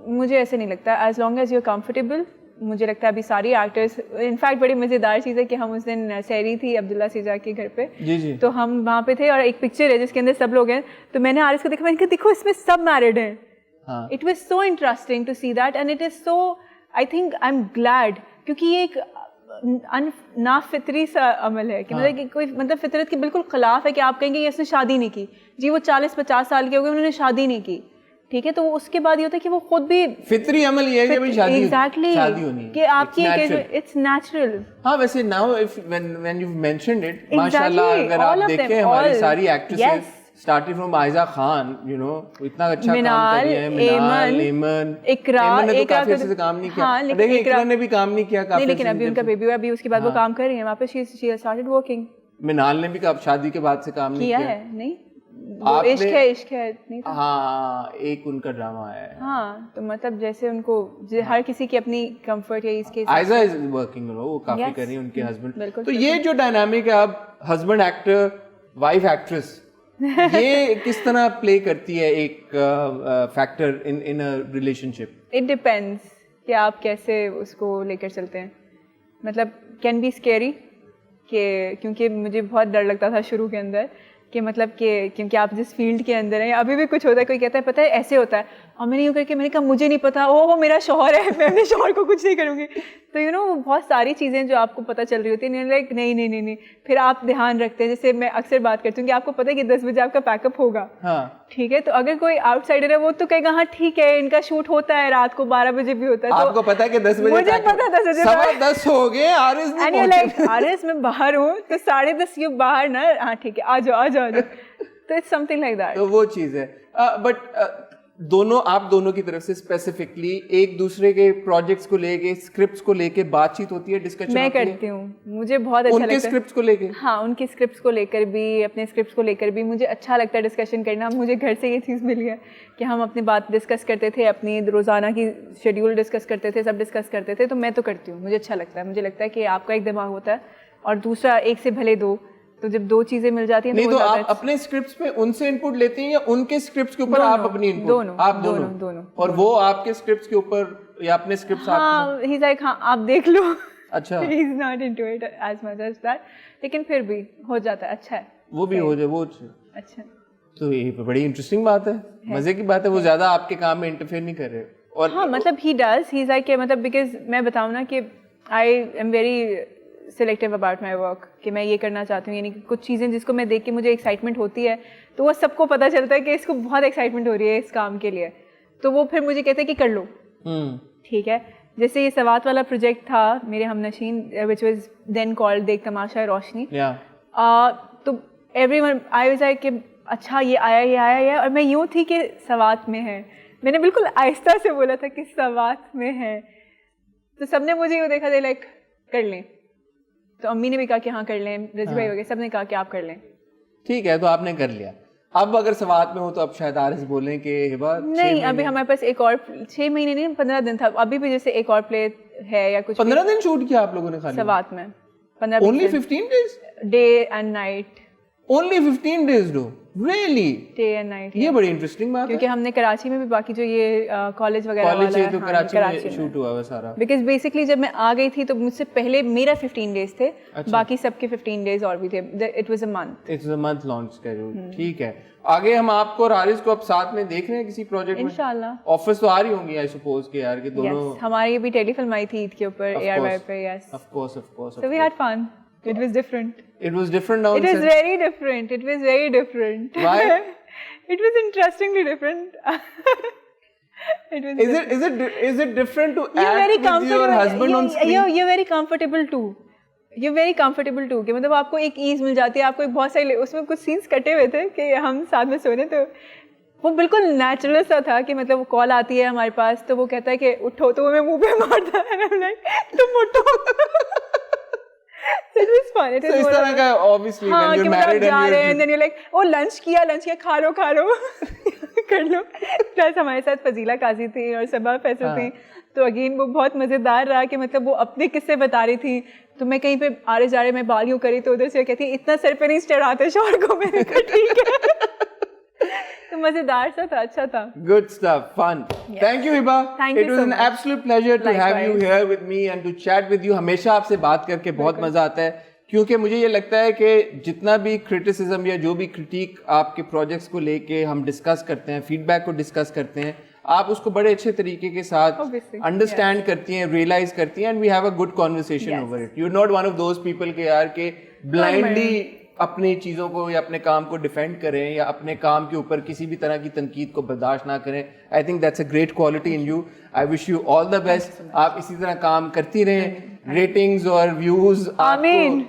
मुझे ऐसे नहीं लगता, as long as you are comfortable. मुझे लगता है अभी सारी एक्टर्स, इनफैक्ट बड़ी मज़ेदार चीज़ है कि हम उस दिन सहरी थी अब्दुल्ला सीजा के घर पे, जी। तो हम वहाँ पे थे और एक पिक्चर है जिसके अंदर सब लोग हैं, तो मैंने आरिस को देखा, मैंने कहा देखो इसमें सब मैरिड हैं। It was so interesting to see that, and it is so, I think I am glad, क्योंकि ये एक ना फितरी सा अमल है कि मतलब कि कोई मतलब फितरत के बिल्कुल खिलाफ है कि आप कहेंगे इसने शादी नहीं की। जी वो 40-50 साल के हो गए, उन्होंने शादी नहीं की, ठीक है, तो उसके बाद ये होता है कि वो खुद भी फितरी अमल ये है कि भाई शादी exactly, शादी होनी है कि आपकी इट्स नेचुरल। हाँ, वैसे now if when you mentioned it, माशाल्लाह, अगर आप देखें हमारी सारी actresses started from Ayeza Khan, you know, इतना अच्छा काम कर रही है। मिनाल, एमन, इकरा ने काफी अच्छे से काम नहीं किया। देखिए इकरा ने भी काम नहीं किया काफी, लेकिन अभी उनका बेबी हुआ, अभी उसके बाद वो काम कर रही है वहाँ पे, शी स्टार्टेड वर्किंग। मिनाल ने भी शादी के बाद से काम नहीं किया है। नहीं, इश्क है नहीं था? हाँ, एक उनका ड्रामा है। हाँ, तो मतलब जैसे उनको हर किसी की अपनी कंफर्ट है इसके। आयजा इज वर्किंग, वो काफी कर रही है, उनके हस्बैंड। तो ये जो डायनामिक है, आप हस्बैंड एक्टर वाइफ एक्ट्रेस, ये किस तरह प्ले करती है एक factor in a relationship? It depends कि आप कैसे उसको लेकर चलते हैं। मतलब कैन बी स्कैरी, कि क्योंकि मुझे बहुत डर लगता था शुरू के अंदर कि मतलब कि क्योंकि आप जिस फील्ड के अंदर हैं, अभी भी कुछ होता है, कोई कहता है पता है ऐसे होता है, और मैंने यूँ करके मैंने कहा मुझे नहीं पता, ओह मेरा शौहर है, मैं अपने शौहर को कुछ नहीं करूँगी। तो यू नो बहुत सारी चीज़ें जो आपको पता चल रही होती हैं, लाइक नहीं, फिर आप ध्यान रखते हैं। जैसे मैं अक्सर बात करती हूँ कि आपको पता है कि 10 बजे आपका पैकअप होगा, ठीक है, तो अगर कोई आउटसाइडर है वो तो कहेगा हाँ ठीक है, इनका शूट होता है रात को 12 बजे भी होता है, आपको पता है कि 10 बजे, मुझे पता 10 बजे 10 हो गए, आरिस मैं बाहर हूँ तो 10:30 ये बाहर ना, हाँ ठीक है आ जाओ। तो इट्स समथिंग लाइक दैट। तो वो चीज़ है। बट दोनों आप दोनों की तरफ से स्पेसिफिकली एक दूसरे के प्रोजेक्ट्स को लेके, स्क्रिप्ट्स को लेके बातचीत होती है, डिस्कशन मैं होती है? करती हूँ, मुझे बहुत अच्छा लगता है उनके स्क्रिप्ट्स को लेके? हाँ, उनके स्क्रिप्ट्स को लेकर भी, अपने स्क्रिप्ट्स को लेकर भी मुझे अच्छा लगता है डिस्कशन करना। मुझे घर से ये चीज़ मिली है कि हम अपनी बात डिस्कस करते थे, अपनी रोज़ाना की शेड्यूल डिस्कस करते थे, सब डिस्कस करते थे। तो मैं तो करती हूँ, मुझे अच्छा लगता है। मुझे लगता है कि आपका एक दिमाग होता है और दूसरा एक से भले दो, तो जब दो चीजें मिल जाती हैं नहीं तो वो आप अपने स्क्रिप्ट्स में उनसे इनपुट लेते हैं या उनके स्क्रिप्ट्स के ऊपर आप अपनी इनपुट? दोनों, आप दोनों। और वो आपके स्क्रिप्ट्स के ऊपर या अपने स्क्रिप्ट्स हाँ, he's like हाँ आप देख लो। अच्छा, he's not into it as much as that, लेकिन फिर भी हो जाता है, अच्छा है वो भी हो जाए वो अच्छा। तो ये बड़ी इंटरेस्टिंग बात है, मजे की बात है। वो ज्यादा आपके काम में इंटरफेयर नहीं कर रहे। और हाँ मतलब he's like मतलब बिकॉज मैं बताऊँ ना कि I am very selective about my work, कि मैं ये करना चाहती हूँ, यानी कि कुछ चीज़ें जिसको मैं देख के मुझे एक्साइटमेंट होती है तो वो सबको पता चलता है कि इसको बहुत एक्साइटमेंट हो रही है इस काम के लिए, तो वो फिर मुझे कहते हैं कि कर लो। ठीक है, जैसे ये सवात वाला प्रोजेक्ट था मेरे Humnasheen, which was then called Dekh Tamasha रोशनी, तो एवरीवन आई वाज लाइक कि अच्छा ये आया और मैं यूँ थी कि सवात में है, मैंने बिल्कुल आहिस्ता से बोला था कि सवात में है, तो सबने मुझे यूँ देखा, दे लाइक कर लें। तो अम्मी ने भी कहा कि हाँ कर लें, रजी भाई वगैरह सब ने कहा कि आप कर लें। ठीक है, तो आपने कर लिया। अब अगर सवात में हो तो अब शायद आरिस बोलें कि हिबा नहीं, अभी हमारे पास एक और 6 महीने नहीं 15 दिन था, अभी भी जैसे एक और प्ले है या कुछ। 15 दिन शूट किया आप लोगों ने खाली सवात में? 15 only 15 days? Day and night. Only 15 days do? Really? Day and night. ये बड़ी इंटरेस्टिंग बात है, क्योंकि हमने कराची में भी बाकी जो ये कॉलेज वगैरह वाला है, तो कराची में शूट हुआ है सारा। बिकॉज बेसिकली जब मैं आ गई थी तो मुझसे पहले मेरा 15 डेज थे, बाकी सबके 15 डेज और भी थे। It was a month, it's a month launch schedule. ठीक है, आगे हम आपको और आरिस को अब साथ में देख रहे हैं किसी प्रोजेक्ट में इंशाल्लाह। ऑफर्स तो आ रही होंगी आई सपोज के यार, के दोनों। हमारी भी टेलीफिल्म आई थी ईद के ऊपर ARY पे। Yes, of course so we had fun. It was different. It was different now. It was very different. It was very different. Why? It was interestingly different. It was. Is it different to you're very act with your husband on screen? You're very comfortable too. You're very comfortable too. कि मतलब आपको एक ईज मिल जाती है, आपको एक बहुत सारे उसमें कुछ सीन्स कटे हुए थे कि हम साथ में सो रहे, तो वो बिल्कुल नेचुरल सा था कि मतलब वो कॉल आती है हमारे पास तो वो कहता है कि उठो, तो वो मैं मुंह पे मारता है, तुम उठो। It was fun. It was so इस तरह का obviously when you're married and then you're like, oh lunch किया खा लो कर लो। प्लस हमारे साथ फजीला काजी थी और सबा फैसल थी, तो अगेन वो बहुत मज़ेदार रहा कि मतलब वो अपने किस्से बता रही थी, तो मैं कहीं पे आ रहे जा रहे मैं बाल यूँ करी तो उधर से कहती इतना सर पे नहीं चढ़ाते शौहर को, मैंने कहा ठीक है। तो मजेदार सा था, अच्छा था। Good stuff, fun. Thank you Hiba. Thank you It was so an much. absolute pleasure to have you here with me and to chat with you. हमेशा आपसे बात करके बहुत मजा आता है, क्योंकि मुझे ये लगता है कि जितना भी क्रिटिसिज्म या जो भी क्रिटिक आपके प्रोजेक्ट्स को लेके हम डिस्कस करते हैं, फीडबैक को डिस्कस करते हैं, आप उसको बड़े अच्छे तरीके के साथ अंडरस्टैंड करती हैं, रियलाइज करती हैं, and we have a good conversation over it. You are not one of those people के यार के ब्लाइंडली अपनी चीज़ों को या अपने काम को डिफेंड करें या अपने काम के ऊपर किसी भी तरह की तनकीद को बर्दाश्त ना करें। I think that's a great quality in you. I wish you all the best. आप इसी तरह काम करती रहें, रेटिंग्स और व्यूज। आमीन।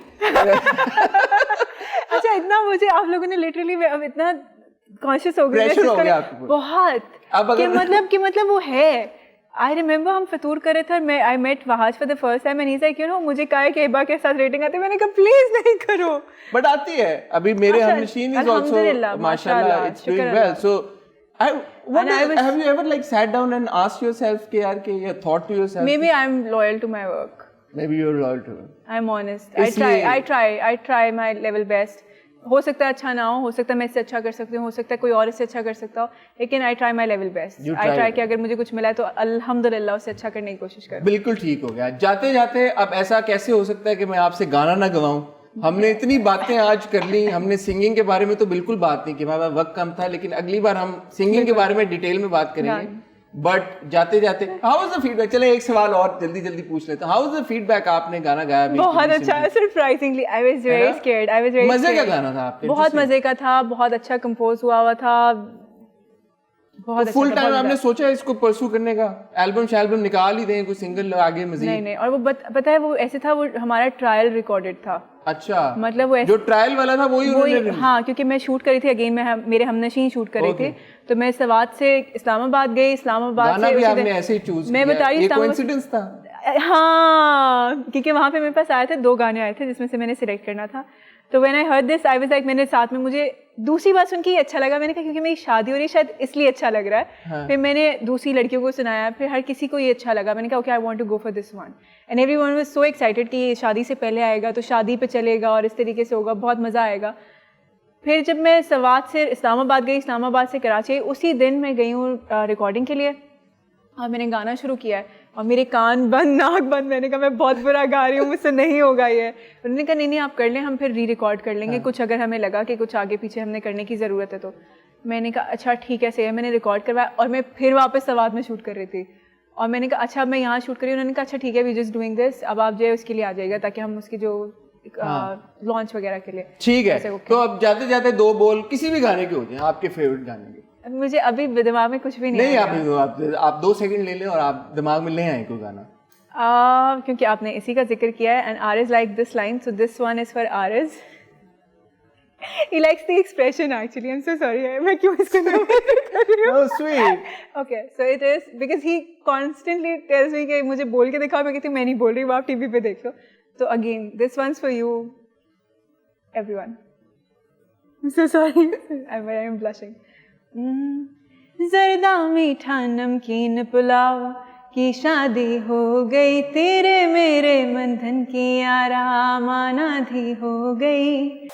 अच्छा, इतना मुझे आप लोगों ने लिटरली अब इतना कॉन्शियस हो गया बहुत कि मतलब वो है। आई रिमेंबर हम फतूर करे थे, मैं I met Wahaj for the first time and he said you know मुझे कहा है कि हिबा के साथ रेटिंग आती है, मैंने कहा प्लीज नहीं करो, बट आती है। अभी मेरे हमनशीन इज आल्सो माशाल्लाह it's doing well. So have you ever like sat down and asked yourself कि यार कि you thought to yourself maybe I'm loyal to my work, maybe you're loyal to it, I'm honest, I try my level best। हो सकता है अच्छा ना हो सकता है मैं इससे अच्छा कर सकती हूँ, हो सकता है कोई और इससे अच्छा कर सकता हो, लेकिन I try my level best. I try कि अगर मुझे कुछ मिला है तो अल्हम्दुलिल्लाह उससे अच्छा करने की कोशिश करूँ। बिल्कुल ठीक हो गया। जाते जाते अब ऐसा कैसे हो सकता है कि मैं आपसे गाना ना गवाऊं? हमने इतनी बातें आज कर ली, हमने सिंगिंग के बारे में तो बिल्कुल बात नहीं की, हमारा वक्त कम था, लेकिन अगली बार हम सिंगिंग के बारे में डिटेल में बात करेंगे। बट जाते जाते हाउ वाज द फीडबैक? चले एक सवाल और जल्दी पूछ लेते हैं। How was the feedback? आपने गाना गाया बहुत अच्छा है, surprisingly I was very scared, I was very मजे का गाना था आपके? बहुत मजे का था, बहुत अच्छा कंपोज हुआ था। बहुत फुल टाइम आपने सोचा इसको परसू करने का? एल्बम निकाल ही दें, कोई सिंगल आगे मजीद? नहीं और वो पता है वो ऐसे था, वो हमारा ट्रायल रिकॉर्डेड था। अच्छा, मतलब वो जो ट्रायल वाला था वही हाँ, क्योंकि मैं शूट करी थी अगेन, मेरे हमनशीन शूट करे थे, तो मैं सवात से इस्लामाबाद गई, इस्लामाबाद से भी आपने ऐसे ही चूज मैं बता रही हूँ, कोइंसिडेंस था। हाँ, क्योंकि वहाँ पे मेरे पास आए थे 2 गाने आए थे जिसमें से मैंने सिलेक्ट करना था। तो when I heard this I was like, मैंने साथ में मुझे दूसरी बात सुन के ही अच्छा लगा। मैंने कहा क्योंकि मेरी शादी हो रही है शायद इसलिए अच्छा लग रहा है। हाँ. फिर मैंने दूसरी लड़कियों को सुनाया, फिर हर किसी को ये अच्छा लगा। मैंने कहा okay I want to go for this one, and everyone was so excited कि ये शादी से पहले आएगा तो शादी पे चलेगा और इस तरीके से होगा, बहुत मज़ा आएगा। फिर जब मैं सवात से इस्लामाबाद गई, इस्लामाबाद से कराची, उसी दिन मैं गई हूँ रिकॉर्डिंग के लिए और मैंने गाना शुरू किया है और मेरे कान बंद, नाक बंद। मैंने कहा मैं बहुत बुरा गा रही हूँ, मुझसे नहीं होगा ये। उन्होंने कहा नहीं आप कर लें, हम फिर री रिकॉर्ड कर लेंगे। कुछ अगर हमें लगा कि कुछ आगे पीछे हमने करने की ज़रूरत है तो। मैंने कहा अच्छा ठीक है, सही है। मैंने रिकॉर्ड करवाया और मैं फिर वापस सवात में शूट कर रही थी और मैंने कहा अच्छा मैं यहाँ शूट करी। उन्होंने कहा अच्छा ठीक है, वी जस्ट डूइंग दिस, अब आप जो है उसके लिए आ जाएगा ताकि हम उसकी जो लॉन्च वगैरह के लिए। ठीक है, तो अब जाते जाते 2 बोल किसी भी गाने के हो जाए, आपके फेवरेट गाने के। मुझे अभी दिमाग में कुछ भी नहीं आप 2 सेकंड ले लें और आप दिमाग में ले आए कोई गाना। क्योंकि आपने इसी का जिक्र किया है, and Ariz like this line, so this one is for Ariz. He likes the expression actually. I'm so sorry. मैं क्यों इसको Oh sweet. Okay, so it is because he constantly tells me कि मुझे बोल के दिखाओ। मैं कहती हूँ मैं नहीं बोल रही हूँ, आप टीवी पे देख लो। तो again, this one's for you, everyone. I'm so sorry. I'm blushing. ज़रदा मीठा नमकीन पुलाव की शादी हो गई, तेरे मेरे बंधन की आराम आना धी हो गई।